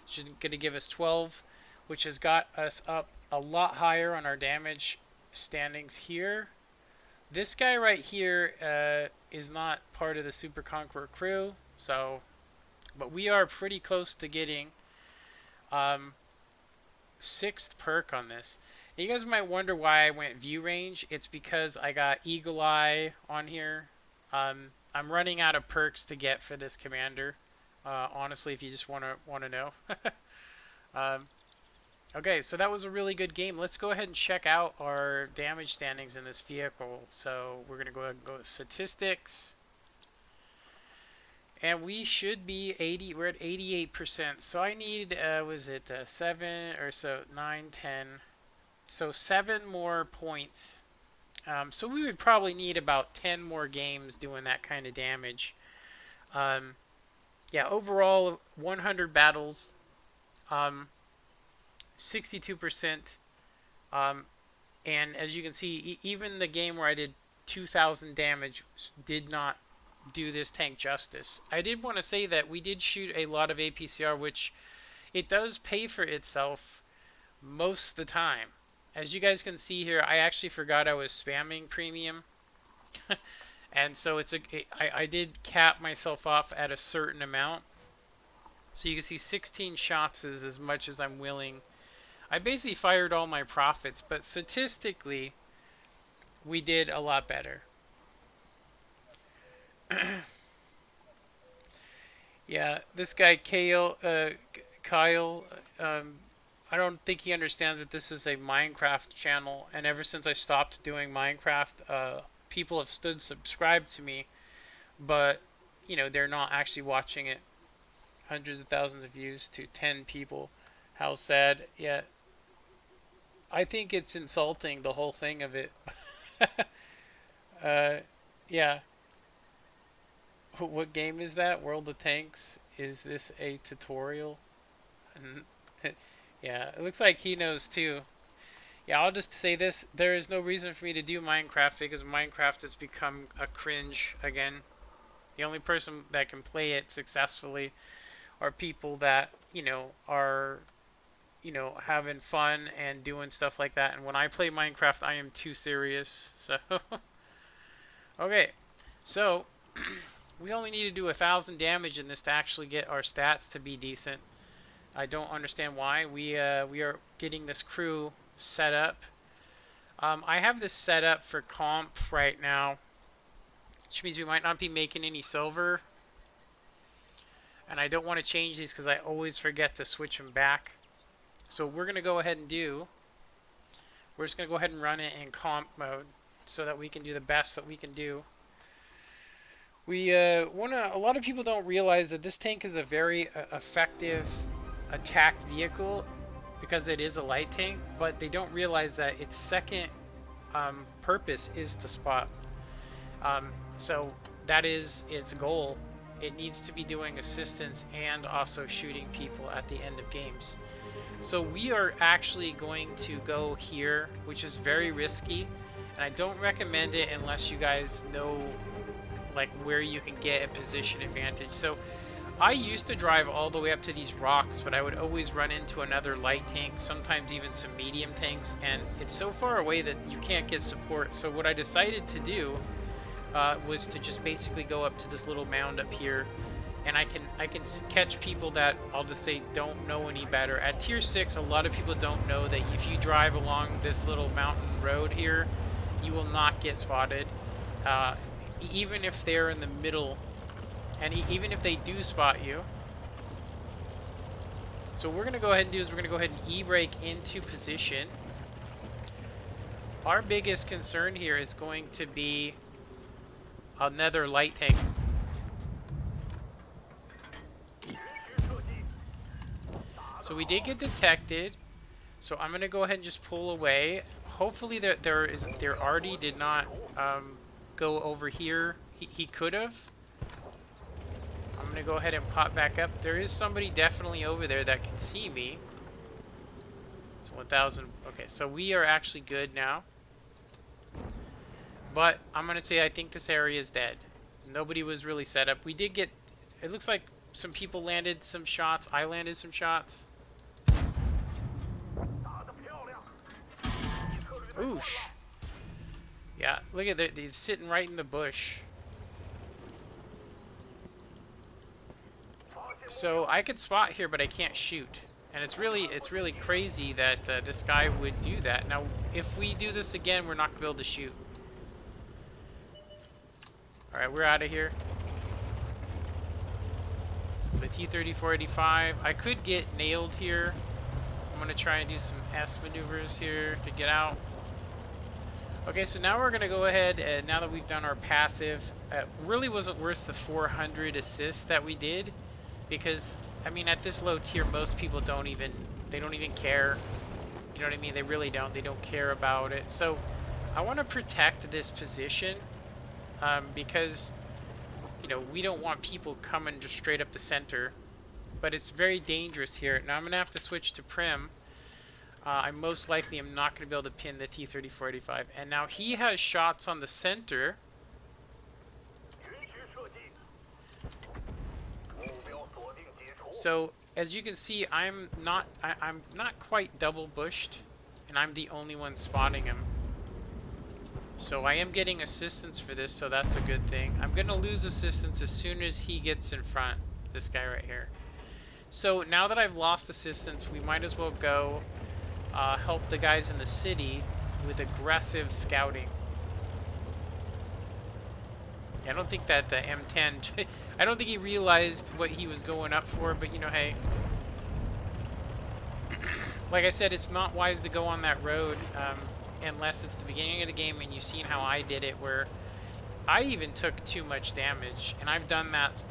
It's just going to give us 12, which has got us up a lot higher on our damage standings here. This guy right here is not part of the Super Conqueror crew, so, but we are pretty close to getting 6th perk on this. You guys might wonder why I went view range. It's because I got Eagle Eye on here. I'm running out of perks to get for this commander. Honestly, if you just want to know. Okay, so that was a really good game. Let's go ahead and check out our damage standings in this vehicle. So we're going to go ahead and go to statistics. And we should be 80, we're at 88%. So I need, was it 7 or so, 9, 10. So 7 more points. So we would probably need about 10 more games doing that kind of damage. Yeah, overall 100 battles, 62%. And as you can see, even the game where I did 2,000 damage did not do this tank justice. I did want to say that we did shoot a lot of APCR, which it does pay for itself most of the time. As you guys can see here, I actually forgot I was spamming premium. And so I did cap myself off at a certain amount. So you can see 16 shots is as much as I'm willing. I basically fired all my profits, but statistically, we did a lot better. Yeah, this guy Kyle, I don't think he understands that this is a Minecraft channel, and ever since I stopped doing Minecraft, people have stood subscribed to me, but you know, they're not actually watching it. Hundreds of thousands of views to 10 people. How sad. Yeah, I think it's insulting, the whole thing of it. Yeah. What game is that? World of Tanks? Is this a tutorial? Yeah, it looks like he knows too. Yeah, I'll just say this. There is no reason for me to do Minecraft because Minecraft has become a cringe again. The only person that can play it successfully are people that, are, having fun and doing stuff like that. And when I play Minecraft, I am too serious. So, okay. So, we only need to do 1,000 damage in this to actually get our stats to be decent. I don't understand why. We are getting this crew set up. I have this set up for comp right now, which means we might not be making any silver. And I don't want to change these because I always forget to switch them back. So we're going to go ahead and we're just going to go ahead and run it in comp mode so that we can do the best that we can do. A lot of people don't realize that this tank is a very effective attack vehicle because it is a light tank, but they don't realize that its second purpose is to spot. So that is its goal. It needs to be doing assistance and also shooting people at the end of games. So we are actually going to go here, which is very risky, and I don't recommend it unless you guys know like where you can get a position advantage. So I used to drive all the way up to these rocks, but I would always run into another light tank, sometimes even some medium tanks, and it's so far away that you can't get support. So what I decided to do was to just basically go up to this little mound up here, and I can catch people that I'll just say don't know any better. At tier 6, a lot of people don't know that if you drive along this little mountain road here, you will not get spotted. Even if they're in the middle, and even if they do spot you. So what we're going to go ahead and do is we're going to go ahead and e-brake into position. Our biggest concern here is going to be another light tank. So we did get detected, so I'm going to go ahead and just pull away. Hopefully there already did not go over here. He could have. I'm going to go ahead and pop back up. There is somebody definitely over there that can see me. It's 1,000. Okay, so we are actually good now. But I'm going to say I think this area is dead. Nobody was really set up. We did get... It looks like some people landed some shots. I landed some shots. Oosh. Yeah, look at that. They're sitting right in the bush. So I could spot here, but I can't shoot. And it's really crazy that this guy would do that. Now, if we do this again, we're not going to be able to shoot. Alright, we're out of here. The T-3485. I could get nailed here. I'm going to try and do some S maneuvers here to get out. Okay, so now we're going to go ahead, and now that we've done our passive, really wasn't worth the 400 assists that we did, because, I mean, at this low tier, most people don't even care. You know what I mean? They really don't. They don't care about it. So, I want to protect this position, because, you know, we don't want people coming just straight up the center, but it's very dangerous here. Now, I'm going to have to switch to Prim. I most likely am not going to be able to pin the T-3485. And now he has shots on the center. So, as you can see, I'm not quite double bushed, and I'm the only one spotting him. So I am getting assistance for this, so that's a good thing. I'm going to lose assistance as soon as he gets in front, this guy right here. So now that I've lost assistance, we might as well go help the guys in the city with aggressive scouting. I don't think that the M10... I don't think he realized what he was going up for, but, you know, hey. Like I said, it's not wise to go on that road unless it's the beginning of the game and you've seen how I did it, where I even took too much damage. And I've done that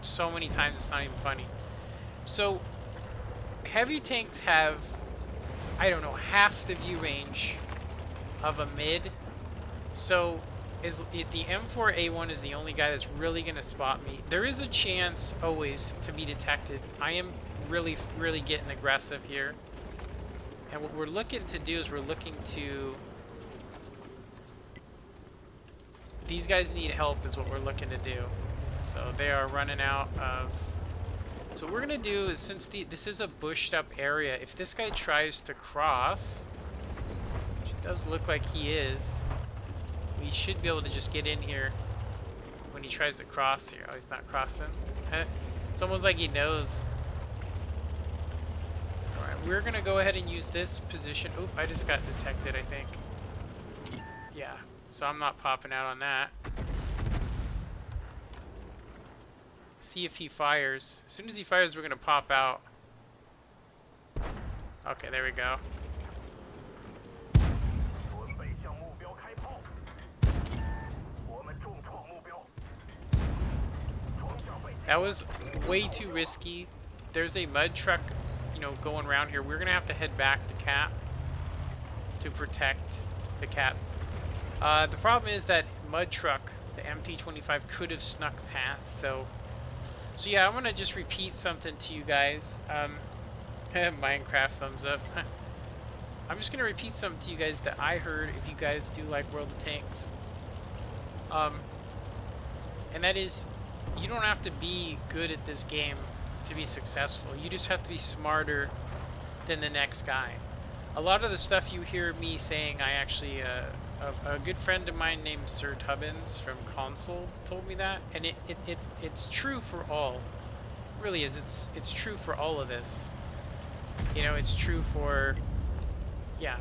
so many times it's not even funny. So, heavy tanks have, I don't know, half the view range of a mid. So, the M4A1 is the only guy that's really going to spot me. There is a chance always to be detected. I am really getting aggressive here. And what we're looking to do is we're looking to... These guys need help is what we're looking to do. So they are running out of So what we're gonna do is, since this is a bushed up area, if this guy tries to cross, which it does look like he is, we should be able to just get in here when he tries to cross here. Oh, he's not crossing. It's almost like he knows. Alright, we're gonna go ahead and use this position. Oop, I just got detected, I think. Yeah, so I'm not popping out on that. See if he fires. As soon as he fires, we're gonna pop out. Okay, there we go. That was way too risky. There's a mud truck, you know, going around here. We're gonna have to head back to Cap to protect the Cap. The problem is that mud truck, the MT-25, could have snuck past. So yeah, I'm gonna just repeat something to you guys. Minecraft thumbs up. I'm just gonna repeat something to you guys that I heard. If you guys do like World of Tanks, and that is, you don't have to be good at this game to be successful. You just have to be smarter than the next guy. A lot of the stuff you hear me saying, I actually, a good friend of mine named Sir Tubbins from Console told me that, and it's true for all. It really is. It's true for all of this. You know, it's true for, yeah.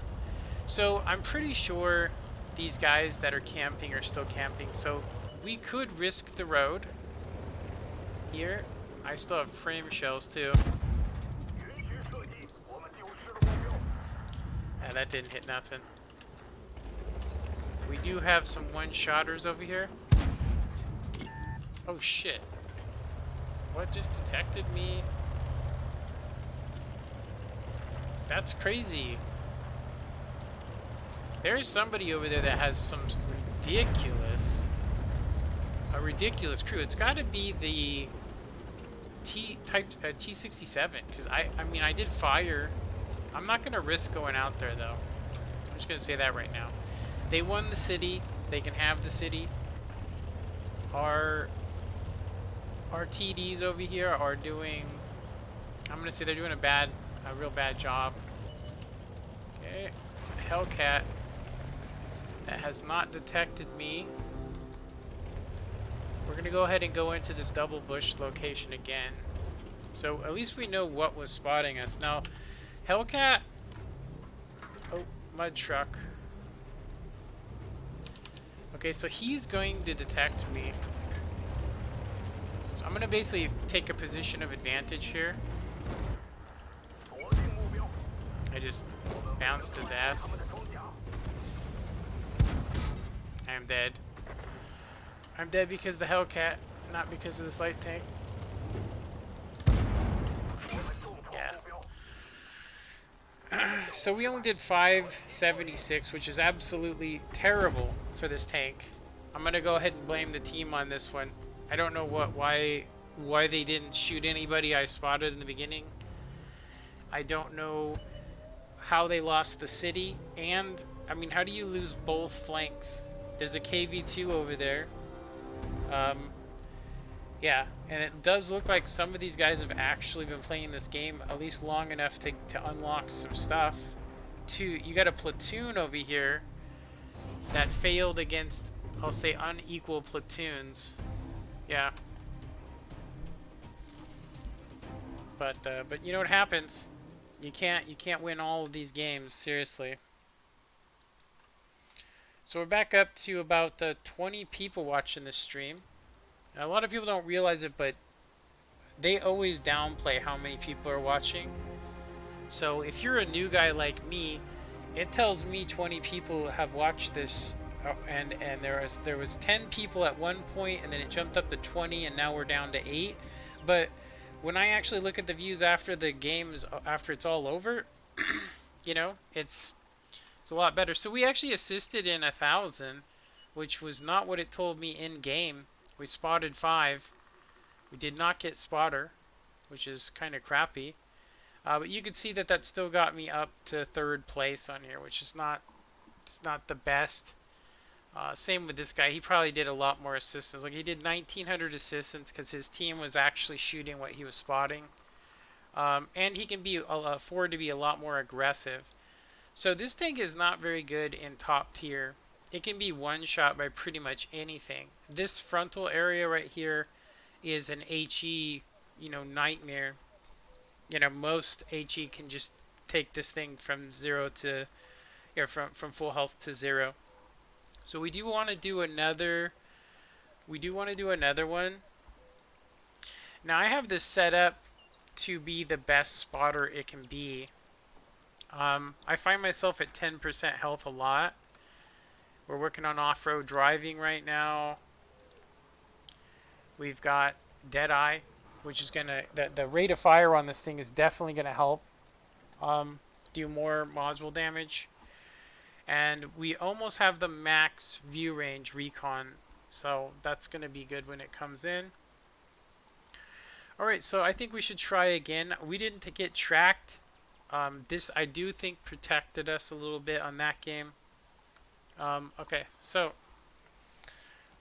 So I'm pretty sure these guys that are camping are still camping. So we could risk the road here. I still have frame shells too. Yeah, that didn't hit nothing. We do have some one-shotters over here. Oh shit. What just detected me? That's crazy. There's somebody over there that has some a ridiculous crew. It's got to be the T67, because I mean, I did fire. I'm not gonna risk going out there though. I'm just gonna say that right now. They won the city. They can have the city. Our TDs over here are doing, I'm gonna say they're doing a real bad job. Okay, Hellcat that has not detected me. We're gonna go ahead and go into this double bush location again. So at least we know what was spotting us. Now, Hellcat, oh, mud truck. Okay, so he's going to detect me. So I'm gonna basically take a position of advantage here. I just bounced his ass. I am dead. I'm dead because of the Hellcat, not because of this light tank. Yeah. So we only did 576, which is absolutely terrible for this tank. I'm gonna go ahead and blame the team on this one. I don't know why they didn't shoot anybody I spotted in the beginning. I don't know how they lost the city, and I mean, how do you lose both flanks? There's a KV2 over there. Yeah, and it does look like some of these guys have actually been playing this game at least long enough to unlock some stuff. You got a platoon over here that failed against, I'll say, unequal platoons. Yeah. But you know what happens? You can't win all of these games, seriously. So we're back up to about 20 people watching this stream. Now, a lot of people don't realize it, but they always downplay how many people are watching. So if you're a new guy like me, it tells me 20 people have watched this, and there was 10 people at one point, and then it jumped up to 20, and now we're down to 8. But when I actually look at the views after the games, after it's all over, you know, it's a lot better. So we actually assisted in 1,000, which was not what it told me in game. We spotted 5. We did not get spotter, which is kind of crappy. But you could see that still got me up to 3rd place on here, which is not the best. Same with this guy. He probably did a lot more assistance. Like he did 1,900 assistance because his team was actually shooting what he was spotting. And he can be afford to be a lot more aggressive. So this tank is not very good in top tier. It can be one shot by pretty much anything. This frontal area right here is an HE, nightmare. Most HE can just take this thing from zero to, from full health to zero. So we do want to do another. We do want to do another one. Now I have this set up to be the best spotter it can be. I find myself at 10% health a lot. We're working on off-road driving right now. We've got Deadeye, which is gonna the rate of fire on this thing is definitely gonna help do more module damage. And we almost have the max view range recon, so that's gonna be good when it comes in. Alright, so I think we should try again. We didn't get tracked. This, I do think, protected us a little bit on that game. Okay, so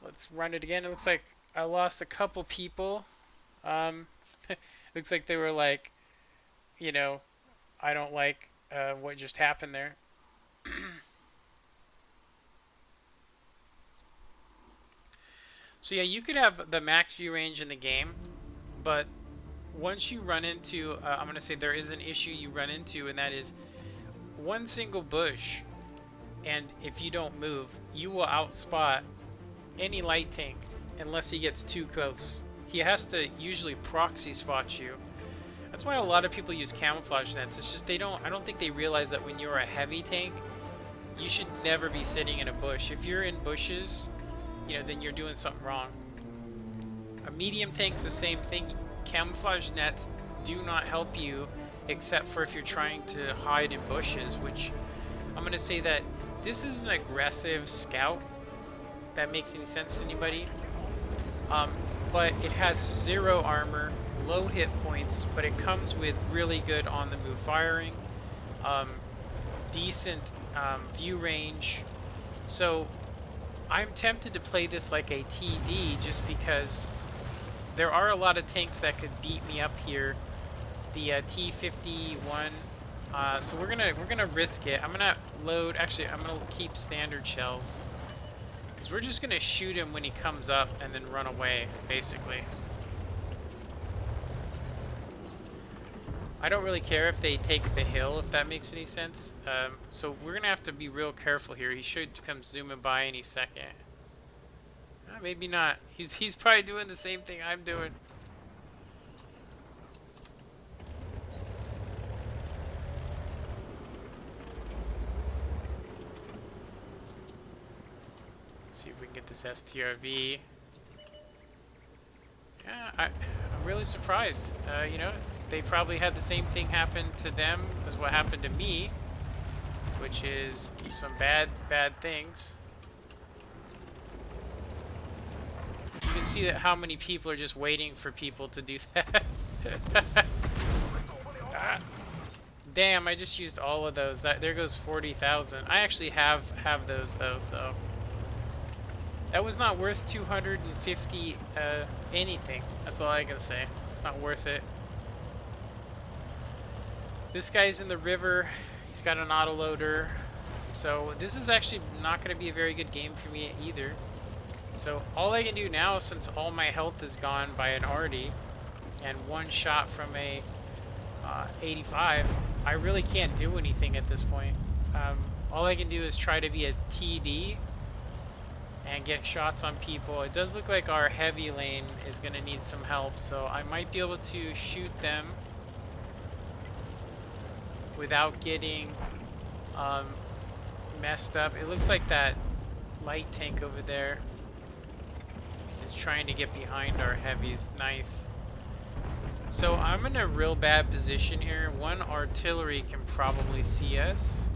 let's run it again. It looks like I lost a couple people. Looks like they were like, I don't like what just happened there. So yeah, you could have the max view range in the game, but once you run into, I'm going to say there is an issue you run into, and that is one single bush, and if you don't move, you will outspot any light tank unless he gets too close. He has to usually proxy spot you. That's why a lot of people use camouflage nets. It's just I don't think they realize that when you're a heavy tank, you should never be sitting in a bush. If you're in bushes, then you're doing something wrong. A medium tank's the same thing. Camouflage nets do not help you except for if you're trying to hide in bushes, which I'm going to say that this is an aggressive scout. If that makes any sense to anybody. But it has 0 armor, low hit points, but it comes with really good on the move firing, decent view range. So I'm tempted to play this like a TD just because there are a lot of tanks that could beat me up here. The T51. So we're gonna risk it. I'm gonna load. Actually, I'm gonna keep standard shells because we're just gonna shoot him when he comes up and then run away, basically. I don't really care if they take the hill, if that makes any sense. So we're gonna have to be real careful here. He should come zooming by any second. Maybe not. He's probably doing the same thing I'm doing. See if we can get this STRV. Yeah, I'm really surprised. They probably had the same thing happen to them as what happened to me, which is some bad things. You can see that how many people are just waiting for people to do that. Damn, I just used all of those. There goes 40,000. I actually have those though, so that was not worth 250 anything. That's all I can say. It's not worth it. This guy's in the river. He's got an autoloader. So this is actually not going to be a very good game for me either. So all I can do now, since all my health is gone by an arty and one shot from a 85, I really can't do anything at this point. All I can do is try to be a TD and get shots on people. It does look like our heavy lane is going to need some help, so I might be able to shoot them without getting messed up. It looks like that light tank over there is trying to get behind our heavies. Nice. So I'm in a real bad position here. One artillery can probably see us.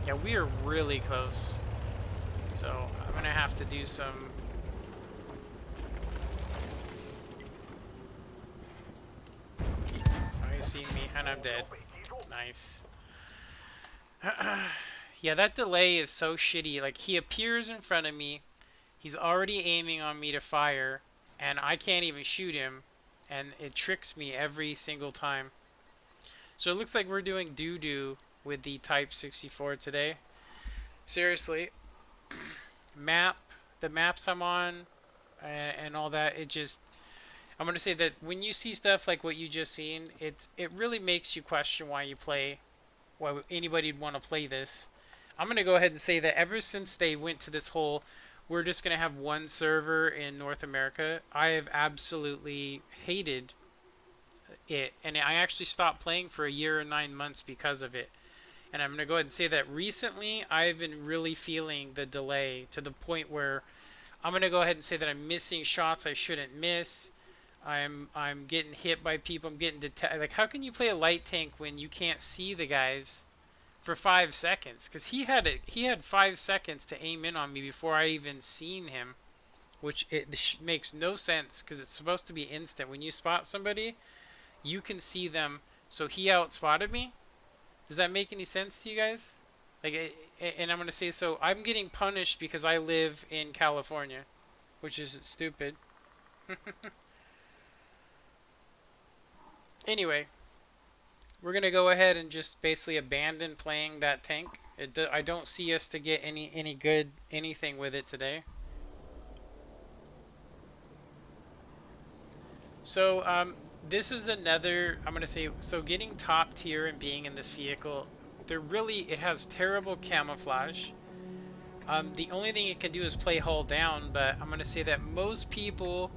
Yeah, we are really close. So I'm gonna have to do some. Oh, he's seen me and I'm dead. Nice. Yeah, that delay is so shitty. Like, he appears in front of me, he's already aiming on me to fire, and I can't even shoot him, and it tricks me every single time. So it looks like we're doing doo-doo with the Type 64 today. Seriously, map, the maps I'm on, and all that, it just, I'm gonna say that when you see stuff like what you just seen, it really makes you question why you play, why anybody would want to play this. I'm gonna go ahead and say that ever since they went to this whole, we're just gonna have one server in North America, I have absolutely hated it, and I actually stopped playing for a year and 9 months because of it. And I'm gonna go ahead and say that recently I've been really feeling the delay to the point where I'm gonna go ahead and say that I'm missing shots I shouldn't miss. I'm getting hit by people. I'm getting detected. Like, how can you play a light tank when you can't see the guys for 5 seconds? Because he had 5 seconds to aim in on me before I even seen him, which it makes no sense because it's supposed to be instant. When you spot somebody, you can see them. So he outspotted me. Does that make any sense to you guys? Like, and I'm gonna say, so I'm getting punished because I live in California, which is stupid. Anyway, we're gonna go ahead and just basically abandon playing that tank. I don't see us to get any good anything with it today. So this is another, I'm gonna say, so getting top tier and being in this vehicle, it has terrible camouflage. The only thing it can do is play hull down, but I'm gonna say that most people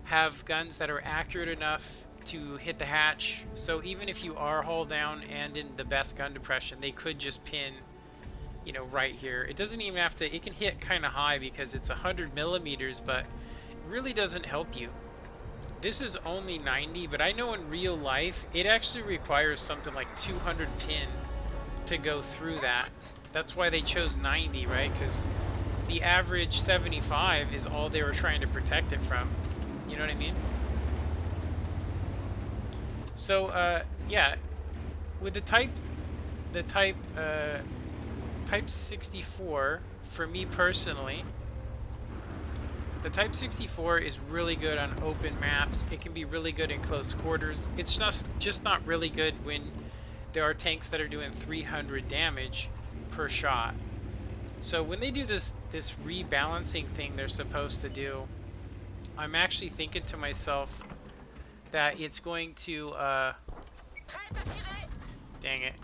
have guns that are accurate enough to hit the hatch. So even if you are hull down and in the best gun depression, they could just pin, you know, right here. It doesn't even have to, it can hit kind of high because it's 100 millimeters, but it really doesn't help you. This is only 90, but I know in real life, it actually requires something like 200 pin to go through that. That's why they chose 90, right? Because the average 75 is all they were trying to protect it from. You know what I mean? So, yeah, with the type 64, for me personally, the Type 64 is really good on open maps. It can be really good in close quarters. It's just not really good when there are tanks that are doing 300 damage per shot. So when they do this rebalancing thing they're supposed to do, I'm actually thinking to myself that it's going to dang it.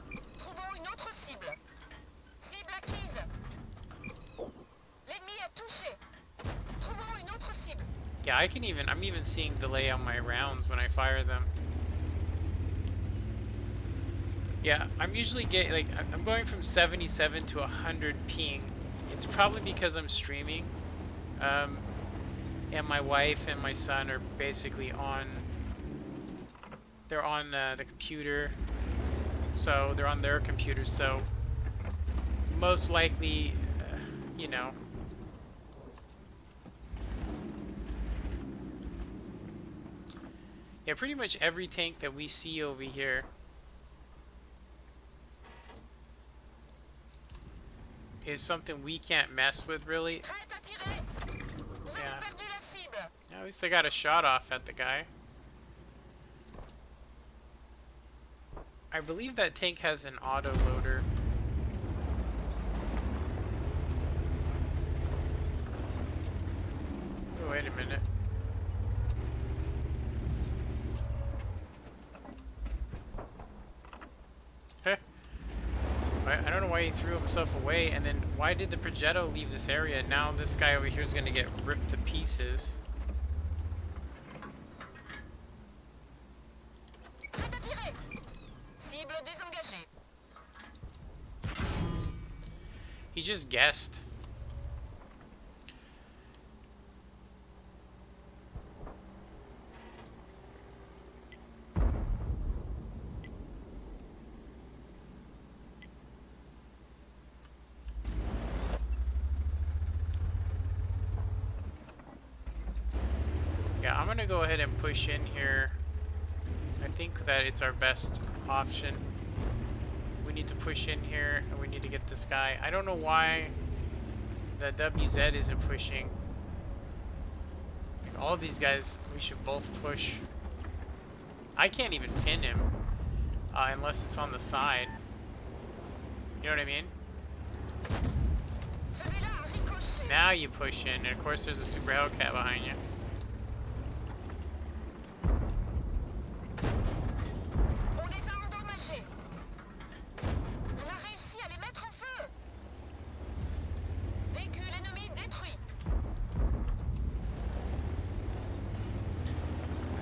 Yeah, I'm even seeing delay on my rounds when I fire them. Yeah, I'm usually getting, like, I'm going from 77 to 100 ping. It's probably because I'm streaming. And my wife and my son are basically they're on the computer. So they're on their computer, so most likely, you know. Yeah, pretty much every tank that we see over here is something we can't mess with, really. Yeah. At least I got a shot off at the guy. I believe that tank has an auto loader. Oh, wait a minute. I don't know why he threw himself away, and then why did the Progetto leave this area? Now this guy over here is going to get ripped to pieces. He just guessed. Yeah, I'm gonna go ahead and push in here. I think that it's our best option. We need to push in here, and we need to to get this guy. I don't know why the WZ isn't pushing. Like, all of these guys, we should both push. I can't even pin him unless it's on the side. You know what I mean? Now you push in, and of course there's a super Hellcat behind you.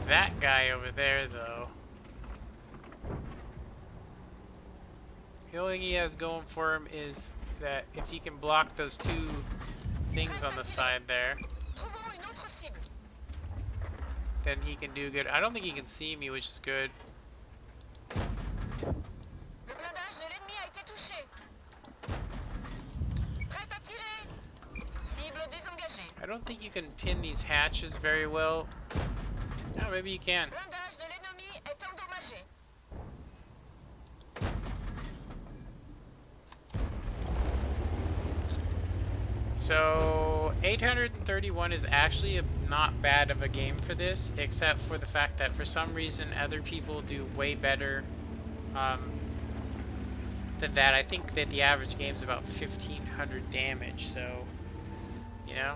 That guy over there, though, the only thing he has going for him is that if he can block those two things on the side there, then he can do good. I don't think he can see me, which is good. I don't think you can pin these hatches very well. Oh, maybe you can. So 831 is actually not bad of a game for this, except for the fact that for some reason other people do way better than that. I think that the average game is about 1500 damage, so, you know.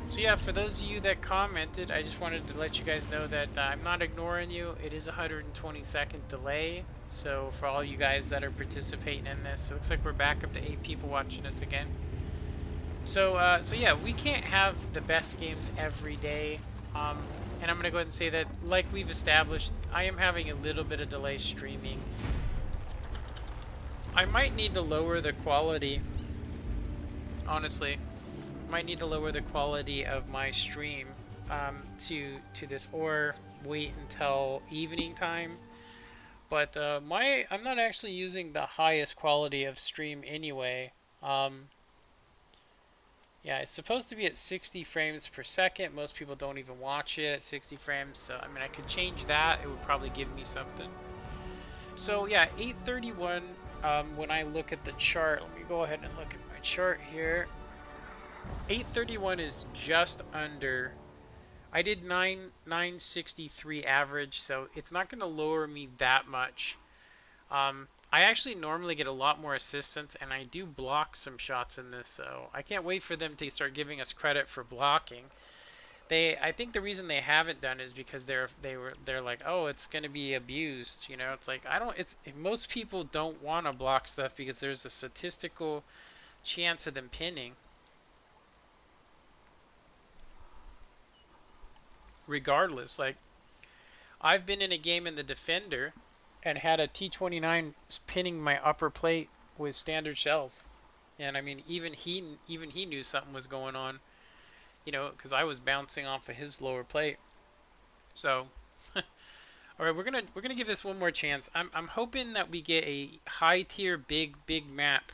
So yeah, for those of you that commented, I just wanted to let you guys know that I'm not ignoring you. It is a 120-second delay. So for all you guys that are participating in this, it looks like we're back up to 8 people watching us again. So so yeah, we can't have the best games every day. And I'm going to go ahead and say that, like we've established, I am having a little bit of delay streaming. I might need to lower the quality, honestly. Might need to lower the quality of my stream to this, or wait until evening time. But I'm not actually using the highest quality of stream anyway. Yeah, it's supposed to be at 60 frames per second. Most people don't even watch it at 60 frames, so I mean, I could change that. It would probably give me something. So yeah, 831. When I look at the chart, let me go ahead and look at my chart here. 831 is just under. I did 963 average, so it's not going to lower me that much. I actually normally get a lot more assistance, and I do block some shots in this, so I can't wait for them to start giving us credit for blocking. I think the reason they haven't done is because they're like, oh, it's going to be abused, you know. It's like, most people don't want to block stuff because there's a statistical chance of them pinning. Regardless, like, I've been in a game in the Defender and had a T-29 pinning my upper plate with standard shells, and I mean, even he knew something was going on, you know, because I was bouncing off of his lower plate. So, all right, we're gonna give this one more chance. I'm hoping that we get a high tier big map,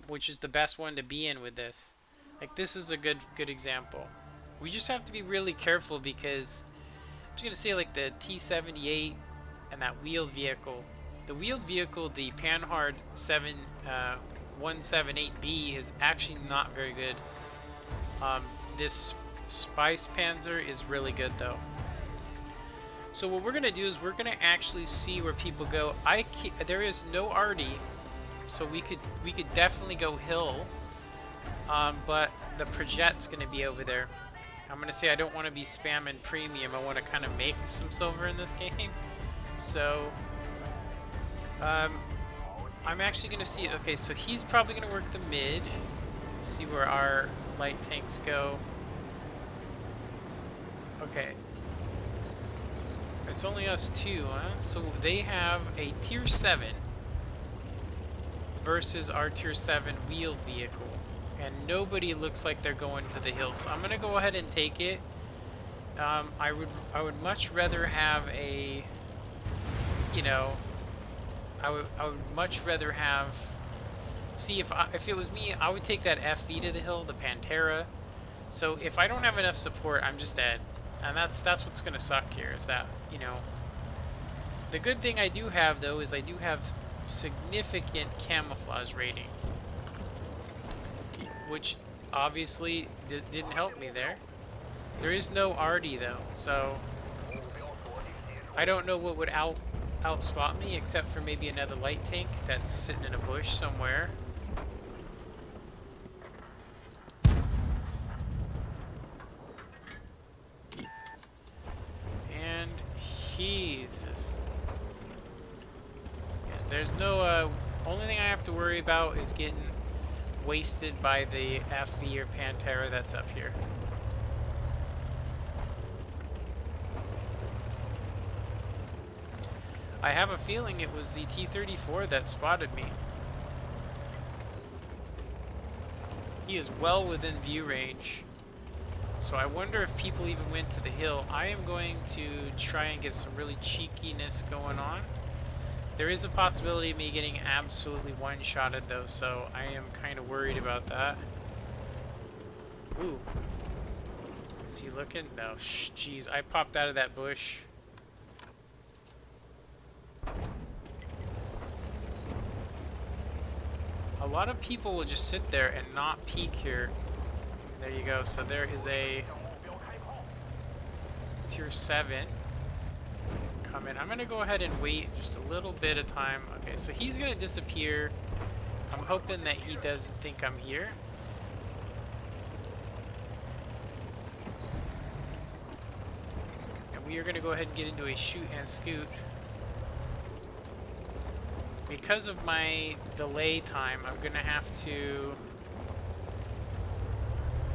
which is the best one to be in with this. Like, this is a good example. We just have to be really careful because I'm just going to say, like, the T-78 and that wheeled vehicle. The wheeled vehicle, the Panhard 178B, is actually not very good. This Spice Panzer is really good, though. So what we're going to do is we're going to actually see where people go. There is no arty, so we could definitely go hill. But the Projet's going to be over there. I'm going to say I don't want to be spamming premium. I want to kind of make some silver in this game. So, I'm actually going to see... Okay, so he's probably going to work the mid. See where our light tanks go. Okay. It's only us two, huh? So they have a tier 7 versus our tier 7 wheeled vehicle. And nobody looks like they're going to the hill, so I'm gonna go ahead and take it. I would much rather have a, you know, I would much rather have. See, if it was me, I would take that FV to the hill, the Pantera. So if I don't have enough support, I'm just dead, and that's what's gonna suck here. Is that, you know, The good thing I do have, though, is I do have significant camouflage rating, which obviously didn't help me there. There is no Artie, though, so I don't know what would outspot me, except for maybe another light tank that's sitting in a bush somewhere. And Jesus. Yeah, there's no, only thing I have to worry about is getting wasted by the FV or Pantera that's up here. I have a feeling it was the T-34 that spotted me. He is well within view range. So I wonder if people even went to the hill. I am going to try and get some really cheekiness going on. There is a possibility of me getting absolutely one-shotted though, so I am kind of worried about that. Ooh. Is he looking? No, jeez, I popped out of that bush. A lot of people will just sit there and not peek here. There you go. So there is a tier 7 coming. I'm going to go ahead and wait just a little bit of time. Okay, so he's going to disappear. I'm hoping that he doesn't think I'm here. And we are going to go ahead and get into a shoot and scoot. Because of my delay time, I'm going to have to,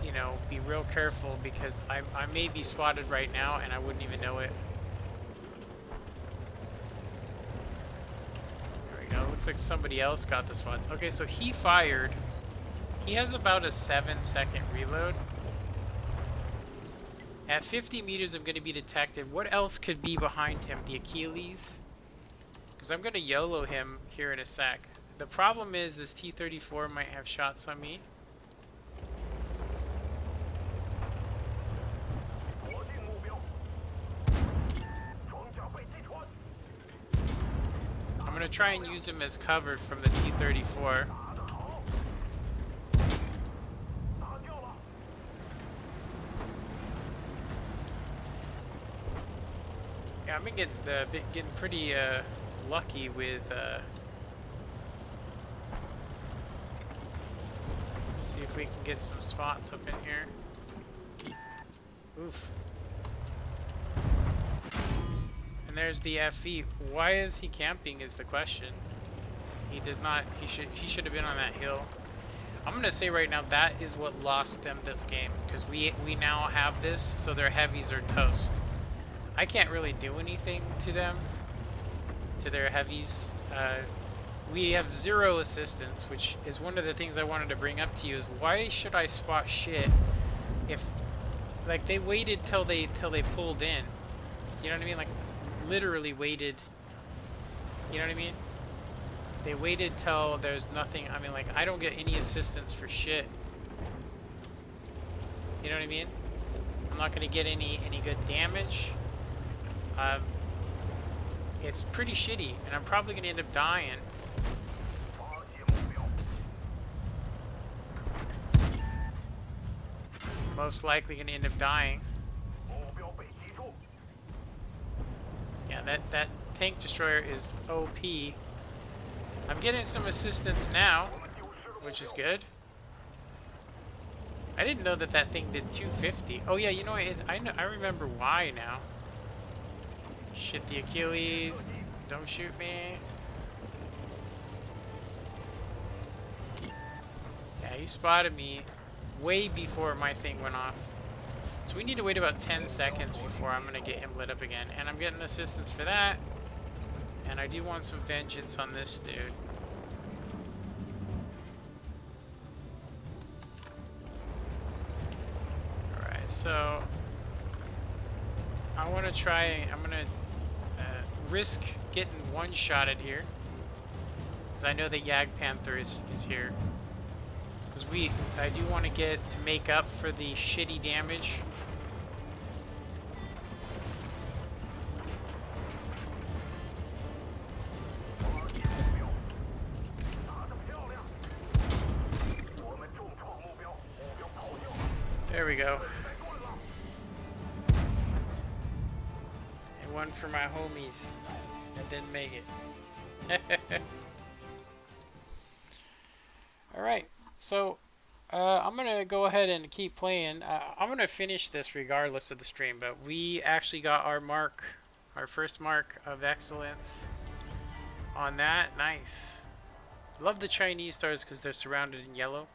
you know, be real careful because I may be spotted right now and I wouldn't even know it. There we go. Looks like somebody else got the spots. Okay, so he fired. He has about a 7-second reload. At 50 meters, I'm going to be detected. What else could be behind him? The Achilles? Because I'm going to YOLO him here in a sec. The problem is this T-34 might have shots on me. I'm going to try and use him as cover from the T-34. Yeah, I've been getting pretty lucky with see if we can get some spots up in here. Oof. And there's the FE. Why is he camping is the question. He does not, he should have been on that hill. I'm gonna say right now that is what lost them this game, because we now have this, so their heavies are toast. I can't really do anything to them, to their heavies. We have 0 assistance, which is one of the things I wanted to bring up to you, is why should I spot shit if, like, they waited till they pulled in. You know what I mean? Like, literally waited. You know what I mean? They waited till there's nothing. I mean, like, I don't get any assistance for shit. You know what I mean? I'm not gonna get any good damage. It's pretty shitty, and I'm probably gonna end up dying. Most likely gonna end up dying. Yeah, that tank destroyer is OP. I'm getting some assistance now, which is good. I didn't know that thing did 250. Oh yeah, you know what it is? I remember why now. Shit, the Achilles. Don't shoot me. Yeah, he spotted me way before my thing went off. So we need to wait about 10 seconds before I'm going to get him lit up again. And I'm getting assistance for that. And I do want some vengeance on this dude. Alright, so I want to try, I'm going to risk getting one-shotted here. Because I know that Jagdpanther is here. Because I do want to get to make up for the shitty damage. There we go. And one for my homies that didn't make it. Alright, so I'm going to go ahead and keep playing. I'm going to finish this regardless of the stream, but we actually got our mark, our first mark of excellence on that. Nice. Love the Chinese stars because they're surrounded in yellow.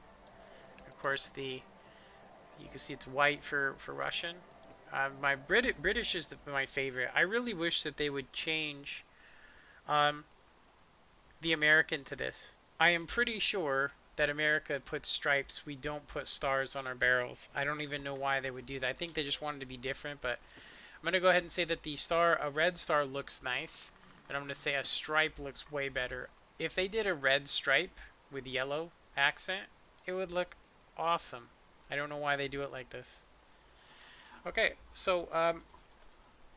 Of course, you can see it's white for Russian. My British is my favorite. I really wish that they would change the American to this. I am pretty sure that America puts stripes. We don't put stars on our barrels. I don't even know why they would do that. I think they just wanted to be different, but I'm going to go ahead and say that a red star looks nice, and I'm going to say a stripe looks way better. If they did a red stripe with yellow accent, it would look awesome. I don't know why they do it like this. Okay, so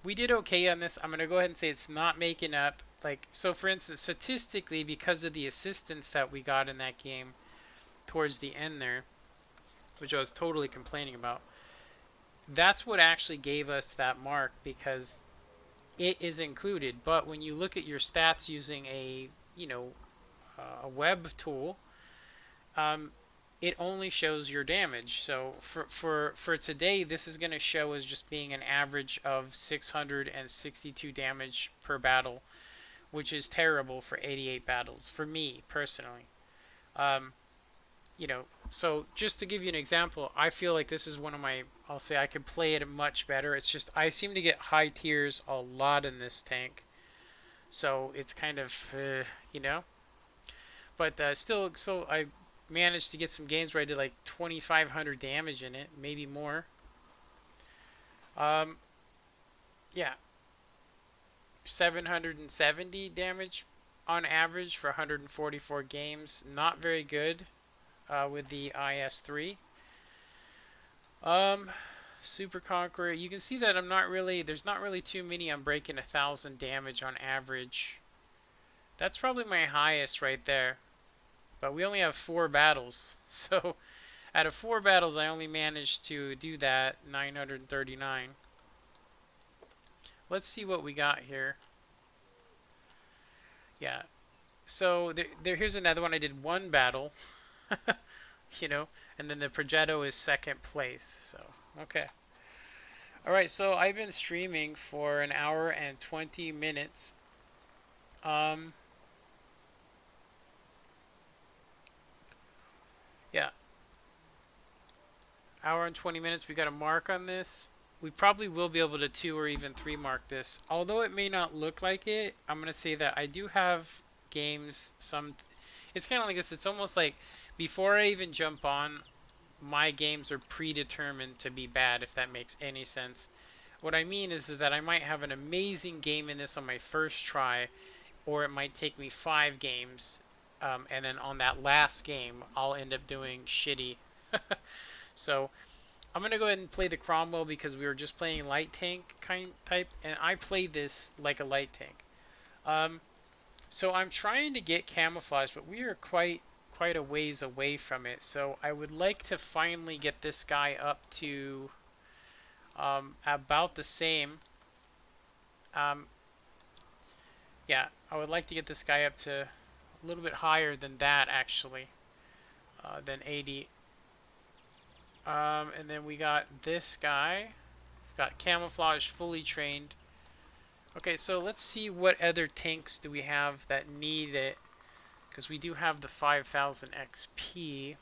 we did okay on this. I'm going to go ahead and say it's not making up. Like, so for instance, statistically, because of the assistance that we got in that game towards the end there, which I was totally complaining about, that's what actually gave us that mark because it is included. But when you look at your stats using a web tool, it only shows your damage. So for today, this is going to show as just being an average of 662 damage per battle, which is terrible for 88 battles for me personally. So just to give you an example, I feel like this is one of my, I'll say I could play it much better. It's just I seem to get high tiers a lot in this tank, so it's kind of but still I managed to get some games where I did like 2,500 damage in it, maybe more. Yeah, 770 damage on average for 144 games. Not very good with the IS-3. Super Conqueror. You can see that there's not really too many. I'm breaking 1,000 damage on average. That's probably my highest right there. But we only have 4 battles. So out of 4 battles, I only managed to do that, 939. Let's see what we got here. Yeah. So here's another one. I did 1 battle. And then the Progetto is 2nd place. So, okay. Alright, so I've been streaming for an hour and 20 minutes. Yeah. Hour and 20 minutes. We got a mark on this. We probably will be able to 2 or even 3 mark this. Although it may not look like it, I'm going to say that I do have games. It's kind of like this. It's almost like before I even jump on, my games are predetermined to be bad, if that makes any sense. What I mean is that I might have an amazing game in this on my first try, or it might take me 5 games, and then on that last game, I'll end up doing shitty. So I'm going to go ahead and play the Cromwell because we were just playing light tank type, and I played this like a light tank. So I'm trying to get camouflage, but we are quite a ways away from it. So I would like to finally get this guy up to about the same. Yeah, I would like to get this guy up to a little bit higher than that, actually, than 80. And then we got this guy. He's got camouflage fully trained. Okay, so let's see what other tanks do we have that need it. Because we do have the 5,000 XP.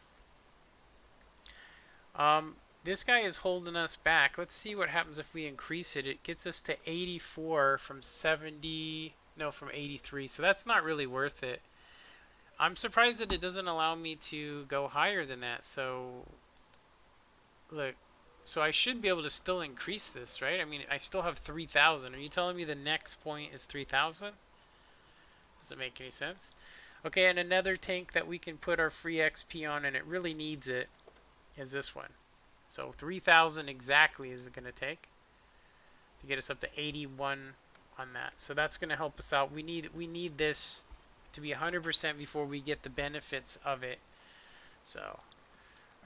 This guy is holding us back. Let's see what happens if we increase it. It gets us to 84 from 70... No, from 83. So that's not really worth it. I'm surprised that it doesn't allow me to go higher than that. So, look. So I should be able to still increase this, right? I mean, I still have 3,000. Are you telling me the next point is 3,000? Doesn't make any sense. Okay, and another tank that we can put our free XP on, and it really needs it, is this one. So 3,000 exactly is it going to take to get us up to 81 on that. So that's going to help us out. We need this to be 100% before we get the benefits of it. So,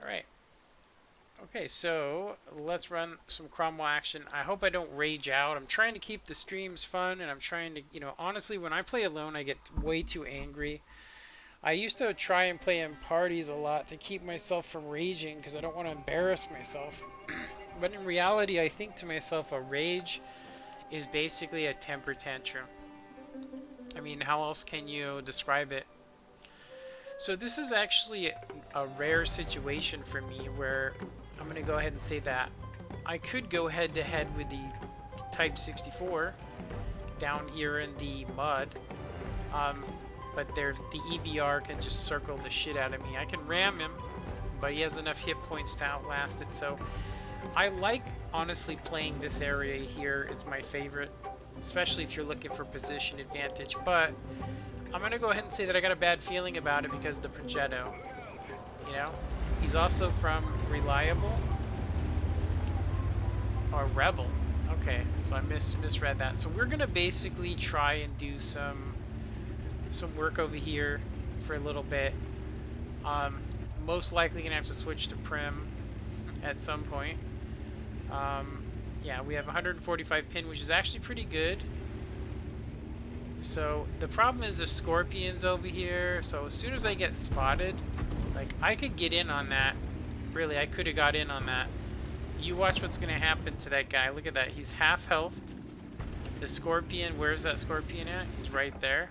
all right. Okay, so let's run some Cromwell action. I hope I don't rage out. I'm trying to keep the streams fun, and I'm trying to, honestly, when I play alone, I get way too angry. I used to try and play in parties a lot to keep myself from raging because I don't want to embarrass myself. But in reality, I think to myself, a rage is basically a temper tantrum. I mean, how else can you describe it? So this is actually a rare situation for me where I'm going to go ahead and say that I could go head to head with the Type 64 down here in the mud. Um, but there's the EBR can just circle the shit out of me. I can ram him, but he has enough hit points to outlast it. So I like, honestly, playing this area here. It's my favorite, especially if you're looking for position advantage. But I'm going to go ahead and say that I got a bad feeling about it because of the Progetto. You know? He's also from Reliable or Rebel. Okay, so I misread that. So we're going to basically try and do some work over here for a little bit. Most likely going to have to switch to Prim at some point. Yeah, we have 145 pin, which is actually pretty good. So the problem is the scorpions over here. So as soon as I get spotted, like I could get in on that. Really, I could have got in on that. You watch what's going to happen to that guy. Look at that. He's half health. The scorpion, where's that scorpion at? He's right there.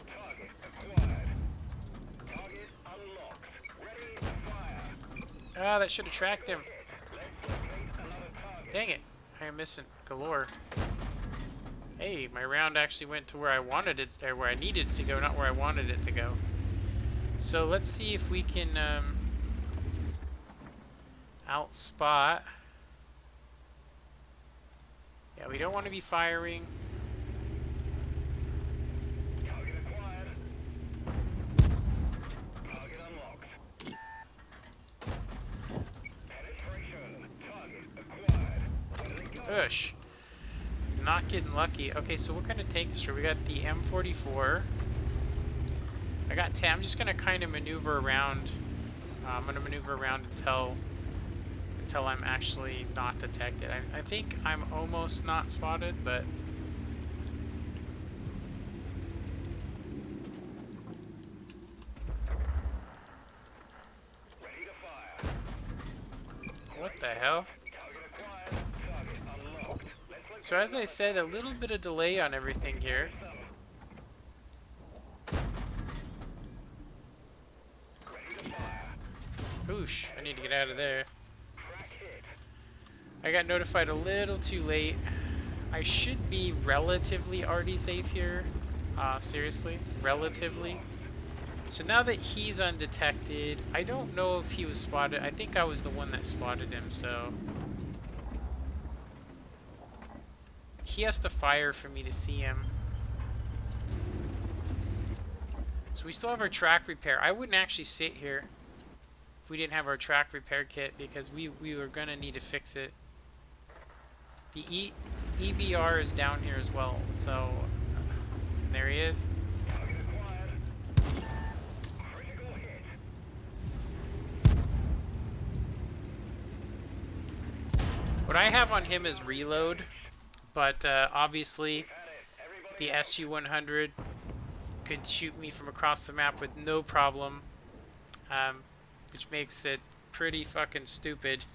Target acquired. Target unlocked. Ready to fire. Ah, that should have tracked him. Let's locate another target. Dang it. I am missing galore. Hey, my round actually went to where I wanted it, or where I needed it to go, not where I wanted it to go. So let's see if we can outspot. Yeah, we don't want to be firing. Target acquired. Target unlocked. Penetration. Target acquired. Where do they go? Ush. Not getting lucky. Okay, so what kind of tanks are we? Got the M44. I got 10. I'm just going to kind of maneuver around. I'm going to maneuver around until I'm actually not detected. I think I'm almost not spotted, but... Ready to fire. What the hell? Target acquired. Target unlocked. Let's locate So as I said, a little bit of delay on everything here. Ready to fire. Oosh, I need to get out of there. Crack hit. I got notified a little too late. I should be relatively already safe here. Seriously, relatively. So now that he's undetected, I don't know if he was spotted. I think I was the one that spotted him, so... He has to fire for me to see him. So we still have our track repair. I wouldn't actually sit here if we didn't have our track repair kit because we were going to need to fix it. The EBR is down here as well, so there he is. Target acquired. Critical hit. What I have on him is reload, but obviously the SU-100 could shoot me from across the map with no problem, which makes it pretty fucking stupid.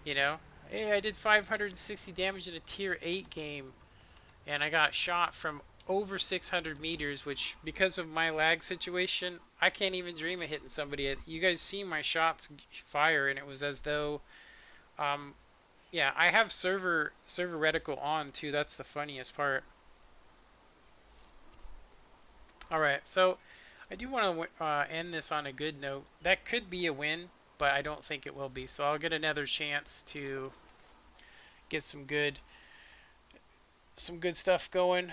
You know? Hey, I did 560 damage in a tier 8 game, and I got shot from over 600 meters, which, because of my lag situation, I can't even dream of hitting somebody. You guys see my shots fire, and it was as though, yeah, I have server reticle on, too. That's the funniest part. Alright, so I do want to end this on a good note. That could be a win, but I don't think it will be. So I'll get another chance to get some good stuff going.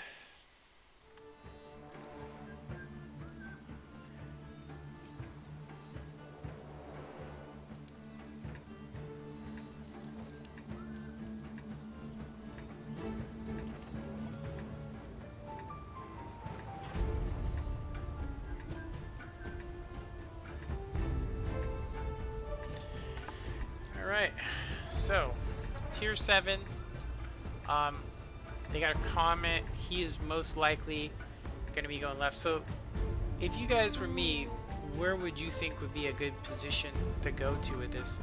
So, tier 7. Um, they got a comment. He is most likely going to be going left. So, if you guys were me, where would you think would be a good position to go to with this?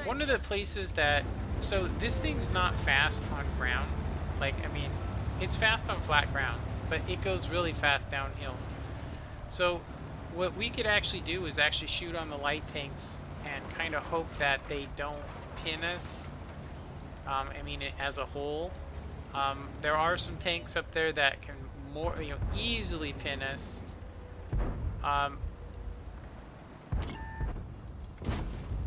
One of the places that... So, this thing's not fast on ground. Like, I mean, it's fast on flat ground, but it goes really fast downhill. So, what we could actually do is actually shoot on the light tanks and kind of hope that they don't pin us. I mean, as a whole. There are some tanks up there that can easily pin us.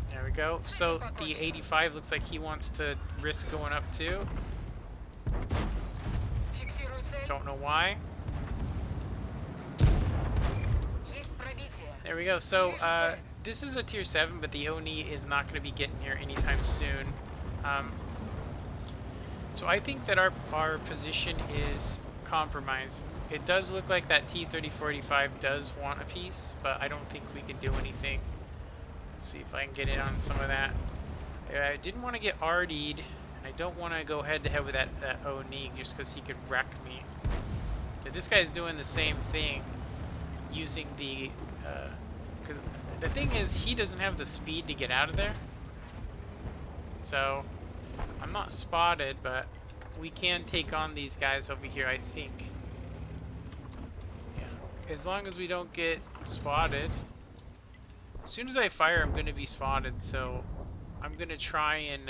There we go. So the 85 looks like he wants to risk going up too. Don't know why. There we go. So this is a tier 7, but the Oni is not going to be getting here anytime soon. So I think that our position is compromised. It does look like that T-3485 does want a piece, but I don't think we can do anything. Let's see if I can get in on some of that. I didn't want to get RD'd. I don't want to go head-to-head with that Oni just because he could wreck me. So this guy's doing the same thing, using the... Because the thing is, he doesn't have the speed to get out of there. So... I'm not spotted, but we can take on these guys over here, I think. Yeah. As long as we don't get spotted. As soon as I fire, I'm going to be spotted, so I'm going to try and...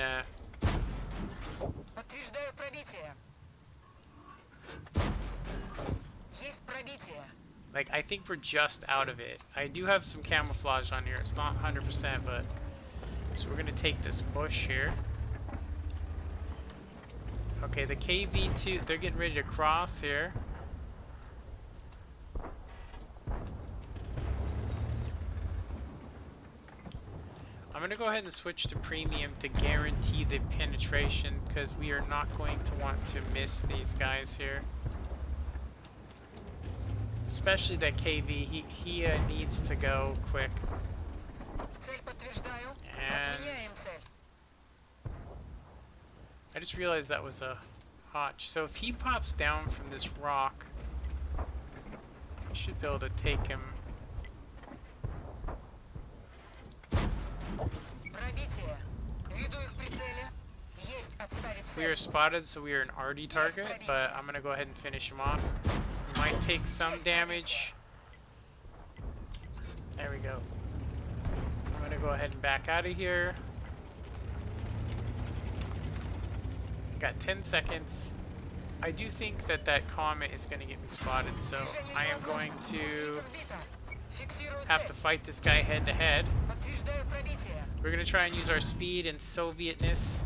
Like, I think we're just out of it. I do have some camouflage on here. It's not 100%, but... So we're going to take this bush here. Okay, the KV-2, they're getting ready to cross here. I'm going to go ahead and switch to premium to guarantee the penetration, because we are not going to want to miss these guys here. Especially that KV, he needs to go quick. And I just realized that was a hotch. So if he pops down from this rock, I should be able to take him. We are spotted, so we are an RD target, but I'm going to go ahead and finish him off. He might take some damage. There we go. I'm going to go ahead and back out of here. Got 10 seconds. I do think that that comet is going to get me spotted, so I am going to have to fight this guy head to head. We're going to try and use our speed and Sovietness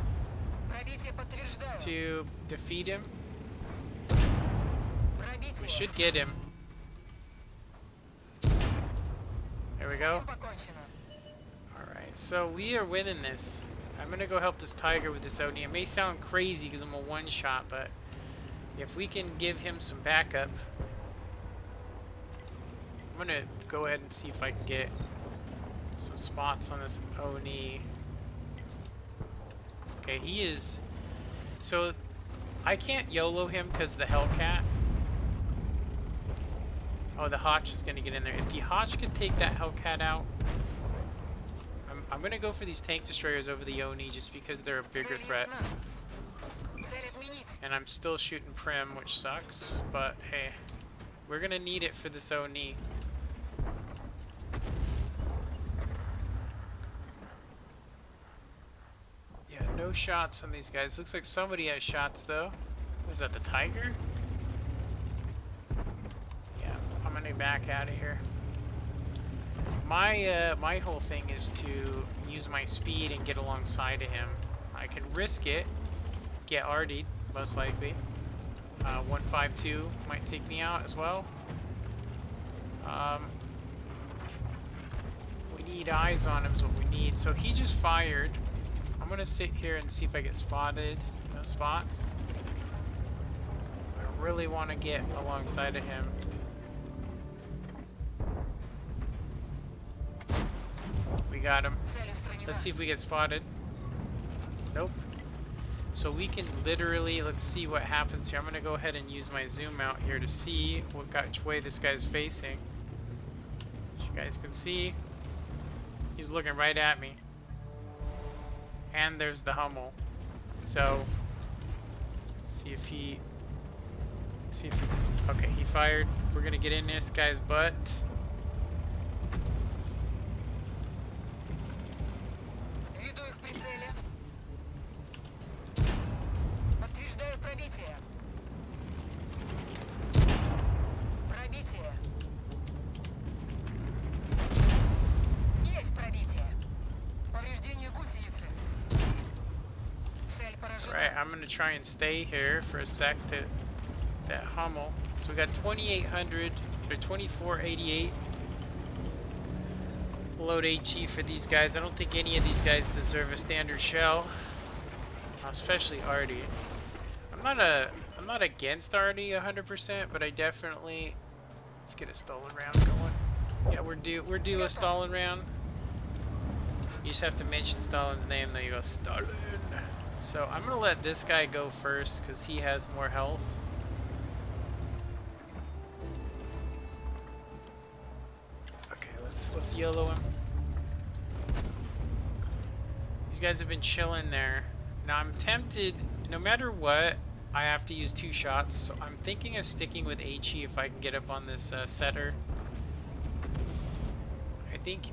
to defeat him. We should get him. There we go. Alright, so we are winning this. I'm gonna go help this tiger with this Oni. It may sound crazy because I'm a one-shot, but if we can give him some backup, I'm gonna go ahead and see if I can get some spots on this Oni. Okay, he is... So, I can't YOLO him because the Hellcat. Oh, the Hotch is gonna get in there. If the Hotch could take that Hellcat out, I'm going to go for these tank destroyers over the Oni just because they're a bigger threat. And I'm still shooting Prim, which sucks, but hey, we're going to need it for this Oni. Yeah, no shots on these guys. Looks like somebody has shots though. Was that the Tiger? Yeah, I'm going to back out of here. My whole thing is to use my speed and get alongside of him. I can risk it, get RD'd, most likely. 152 might take me out as well. We need eyes on him is what we need. So he just fired. I'm gonna sit here and see if I get spotted. No spots. I really want to get alongside of him. We got him. Let's see if we get spotted. Nope. So we can literally, let's see what happens here. I'm going to go ahead and use my zoom out here to see which way this guy's facing. As you guys can see, he's looking right at me. And there's the Hummel. So, see if he, okay, he fired. We're going to get in this guy's butt. Веду их в прицеле. Подтверждаю пробитие. Пробитие. Есть пробитие. Повреждение гусеницы. Цель поражена. Alright, I'm going to try and stay here for a sec to that Hummel. So we got 2,800 or 2,488 load HE for these guys. I don't think any of these guys deserve a standard shell, especially Artie. I'm not against Artie 100%, but I definitely, let's get a stolen round going. Yeah, we're due a stolen round. You just have to mention Stalin's name, then you go Stalin. So I'm gonna let this guy go first because he has more health. Okay, let's YOLO him. These guys have been chilling there. Now I'm tempted, no matter what, I have to use 2 shots. So I'm thinking of sticking with HE if I can get up on this setter. I think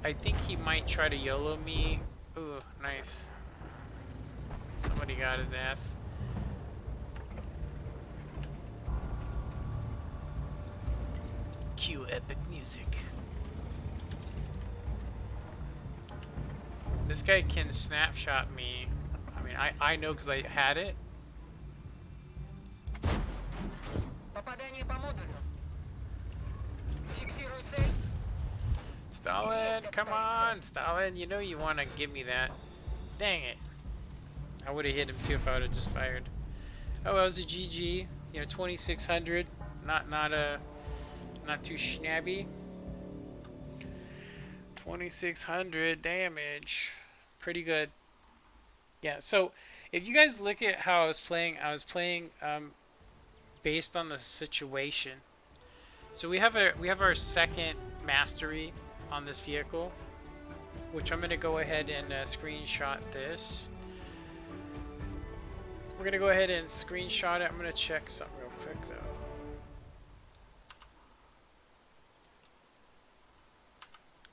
he might try to YOLO me. Ooh, nice. Somebody got his ass. Cue epic music. This guy can snapshot me. I mean, I know because I had it. Попадание по модулю. Фиксирую цель. Stalin, come on, Stalin. You know you want to give me that. Dang it. I would have hit him too if I would have just fired. Oh, that was a GG. You know, 2,600. Not too snabby. 2,600 damage. Pretty good. Yeah, so if you guys look at how I was playing based on the situation. So we have our second mastery on this vehicle, which I'm going to go ahead and screenshot this. We're going to go ahead and screenshot it. I'm going to check something real quick though.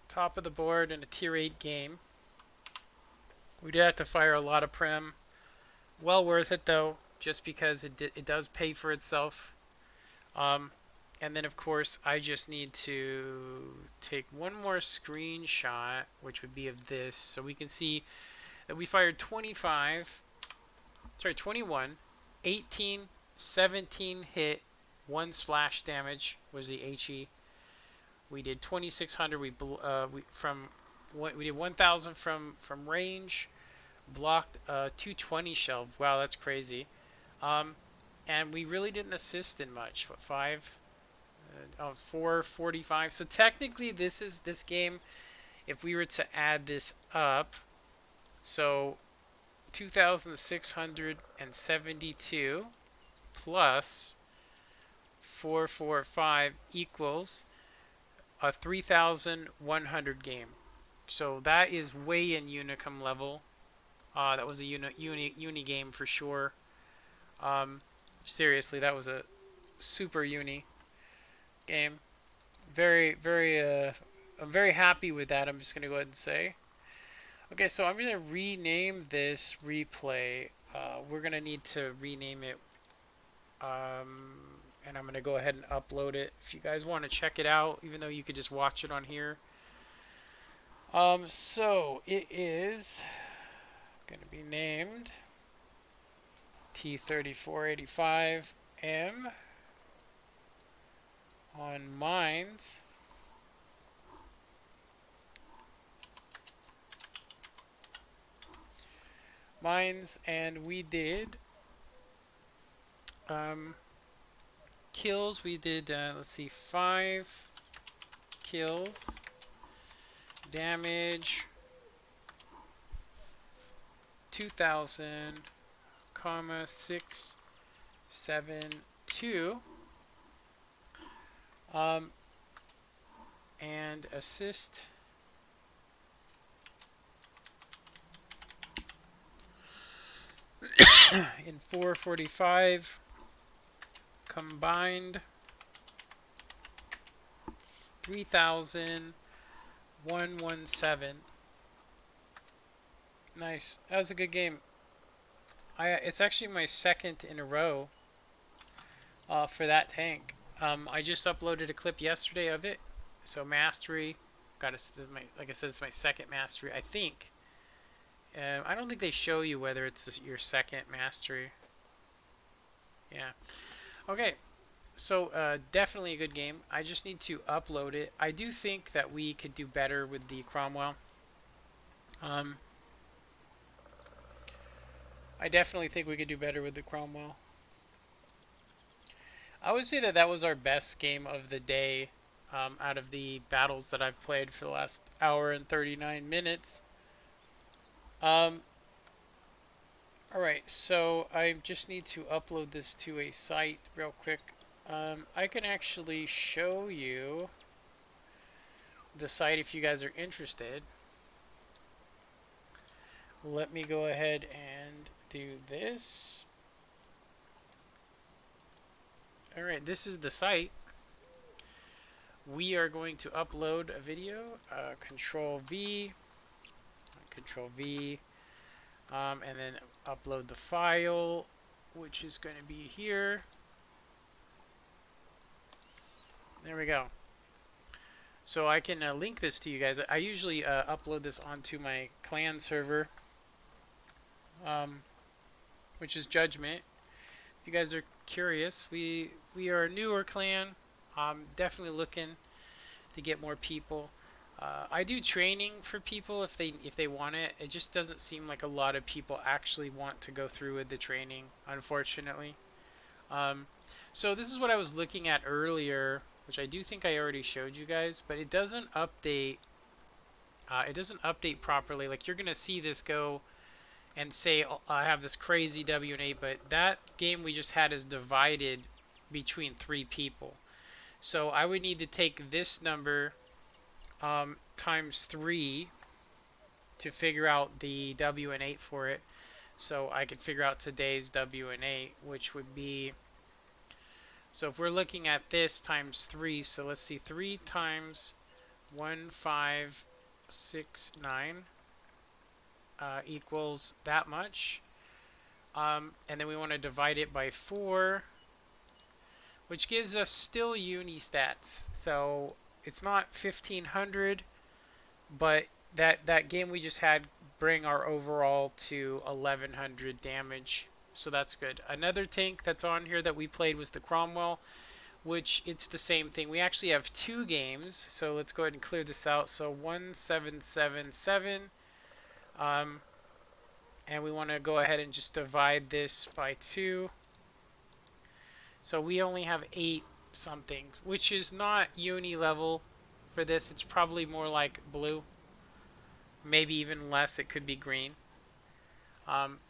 Top of the board in a tier 8 game. We did have to fire a lot of Prem. Well worth it though, just because it does pay for itself. And then of course I just need to take one more screenshot, which would be of this, so we can see that we fired 21, 18, 17 hit, 1 splash damage was the HE. We did 2,600. We did 1,000 from range. Blocked 220 shell. Wow, that's crazy. And we really didn't assist in much. What, 5? 445. So technically, this game. If we were to add this up, so 2,672 plus 445 equals a 3,100 game. So that is way in Unicum level. That was a uni game for sure. Seriously, that was a super uni game. I'm very happy with that. I'm just gonna go ahead and say. Okay, so I'm gonna rename this replay. We're gonna need to rename it. And I'm going to go ahead and upload it if you guys want to check it out, even though you could just watch it on here. So it is going to be named T3485M on Mines. And we did kills. We did let's see, 5 kills. Damage 2000, comma 672, um, and assist in 445 combined 3117. Nice. That was a good game. It's actually my second in a row for that tank. I just uploaded a clip yesterday of it. So mastery, like I said, it's my second mastery. I think. I don't think they show you whether it's your second mastery. Yeah. Okay. So definitely a good game. I just need to upload it. I do think that we could do better with the Cromwell. Um, I definitely think we could do better with the Cromwell. I would say that that was our best game of the day out of the battles that I've played for the last hour and 39 minutes. Um, Alright, so I just need to upload this to a site real quick. I can actually show you the site if you guys are interested. Let me go ahead and do this. Alright, this is the site. We are going to upload a video. Control V, Control V, and then upload the file, which is going to be here. There we go. So I can link this to you guys. I usually upload this onto my clan server, which is Judgment. If you guys are curious, we are a newer clan. Definitely looking to get more people. I do training for people if they want it. It just doesn't seem like a lot of people actually want to go through with the training, unfortunately. Um, so this is what I was looking at earlier, which I do think I already showed you guys, but it doesn't update. It doesn't update properly. Like you're gonna see this go and say, oh, I have this crazy W&A, but that game we just had is divided between 3 people. So I would need to take this number times 3 to figure out the W&8 for it. So I could figure out today's W&8, which would be, so if we're looking at this times 3, so let's see, 3 times 1569 equals that much. And then we want to divide it by 4, which gives us still uni stats. So it's not 1500, but that game we just had bring our overall to 1100 damage. So that's good. Another tank that's on here that we played was the Cromwell, which it's the same thing. We actually have 2 games. So let's go ahead and clear this out. So 1777. And we want to go ahead and just divide this by 2. So we only have 8 something, which is not uni level for this. It's probably more like blue. Maybe even less. It could be green.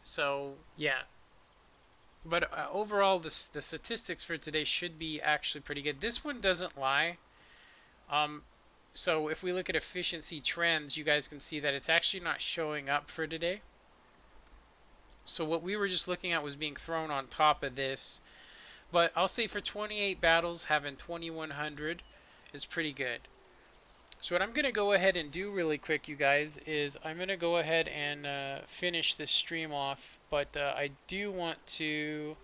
So yeah. But overall, the statistics for today should be actually pretty good. This one doesn't lie. So if we look at efficiency trends, you guys can see that it's actually not showing up for today. So what we were just looking at was being thrown on top of this. But I'll say for 28 battles, having 2100 is pretty good. So what I'm going to go ahead and do really quick, you guys, is I'm going to go ahead and finish this stream off. But I do want to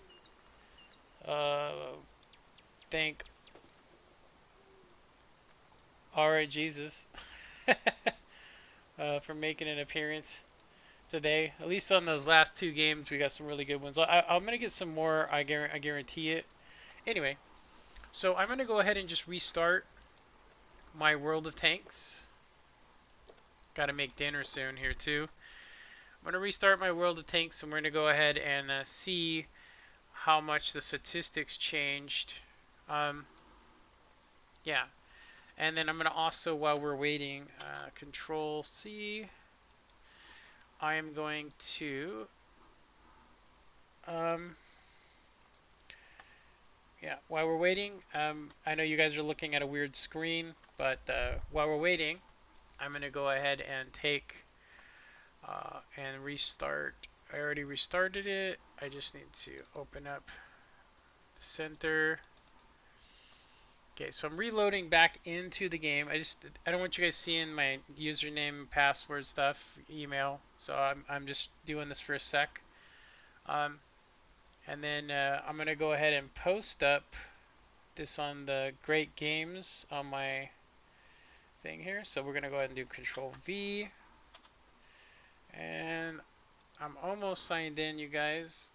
thank Alright Jesus for making an appearance today. At least on those last 2 games, we got some really good ones. I'm going to get some more, I guarantee it. Anyway, so I'm going to go ahead and just restart my World of Tanks. Got to make dinner soon here too. I'm going to restart my World of Tanks, and we're going to go ahead and see how much the statistics changed. Yeah. And then I'm going to also, while we're waiting, Control C. I am going to um, yeah. While we're waiting, I know you guys are looking at a weird screen, but while we're waiting, I'm gonna go ahead and take and restart. I already restarted it. I just need to open up the center. Okay, so I'm reloading back into the game. I don't want you guys seeing my username, password stuff, email. So I'm just doing this for a sec. Um, and then I'm gonna go ahead and post up this on the Great Games on my thing here. So we're gonna go ahead and do Control V, and I'm almost signed in, you guys.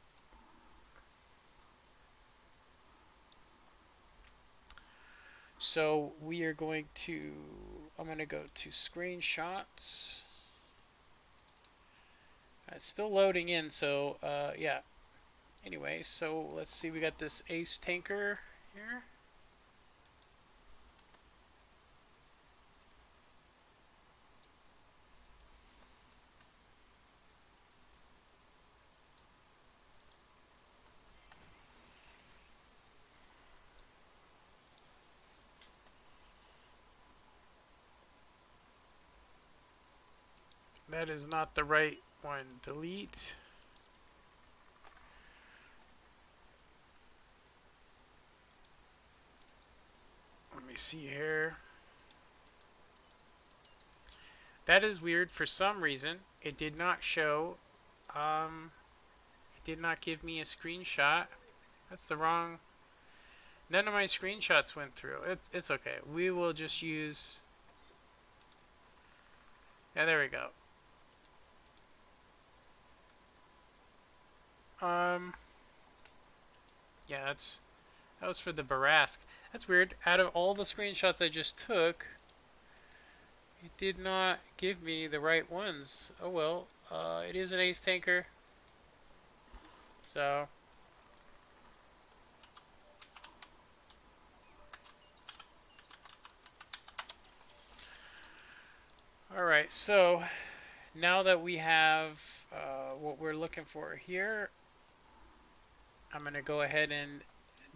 So we are going to, I'm going to go to screenshots. It's still loading in, so yeah. Anyway, so let's see, we got this ace tanker here. That is not the right one. Delete. Let me see here. That is weird. For some reason, it did not show. It did not give me a screenshot. That's the wrong. None of my screenshots went through. It's okay. We will just use. Yeah, there we go. Um, yeah, that was for the Barask. That's weird. Out of all the screenshots I just took, it did not give me the right ones. Oh well. It is an ace tanker. So, alright. So, now that we have what we're looking for here, I'm going to go ahead and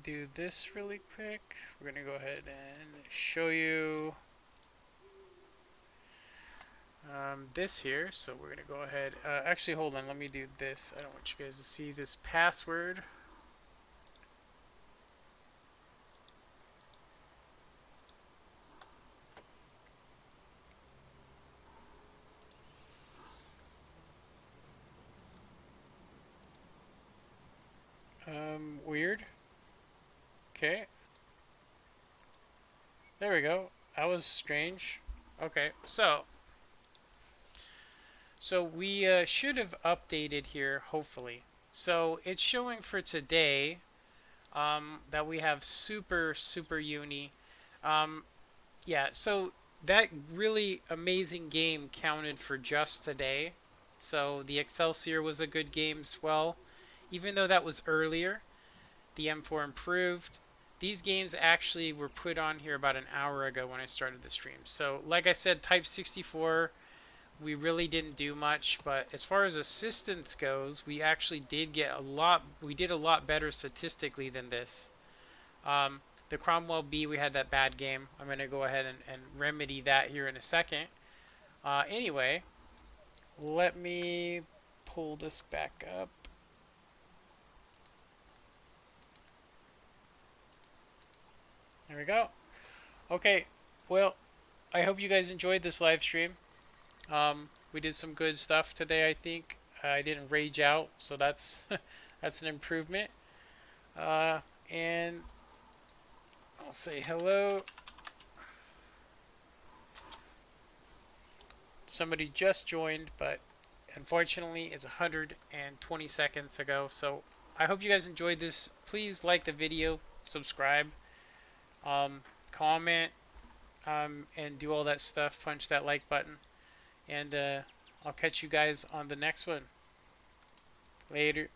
do this really quick. We're going to go ahead and show you this here. So we're going to go ahead. Actually, hold on. Let me do this. I don't want you guys to see this password. Weird. Okay. There we go. That was strange. Okay. So we should have updated here, hopefully. So it's showing for today that we have super uni. Um, yeah, so that really amazing game counted for just today. So the Excelsior was a good game as well. Even though that was earlier, the M4 improved. These games actually were put on here about an hour ago when I started the stream. So like I said, Type 64, we really didn't do much, but as far as assistance goes, we actually did get a lot. We did a lot better statistically than this. Um, the Cromwell B, we had that bad game. I'm going to go ahead and remedy that here in a second. Anyway, let me pull this back up. There we go. Okay, well, I hope you guys enjoyed this live stream. We did some good stuff today, I think. I didn't rage out, so that's that's an improvement. And I'll say hello. Somebody just joined, but unfortunately it's 120 seconds ago. So I hope you guys enjoyed this. Please like the video, subscribe, comment, and do all that stuff. Punch that like button. And I'll catch you guys on the next one. Later.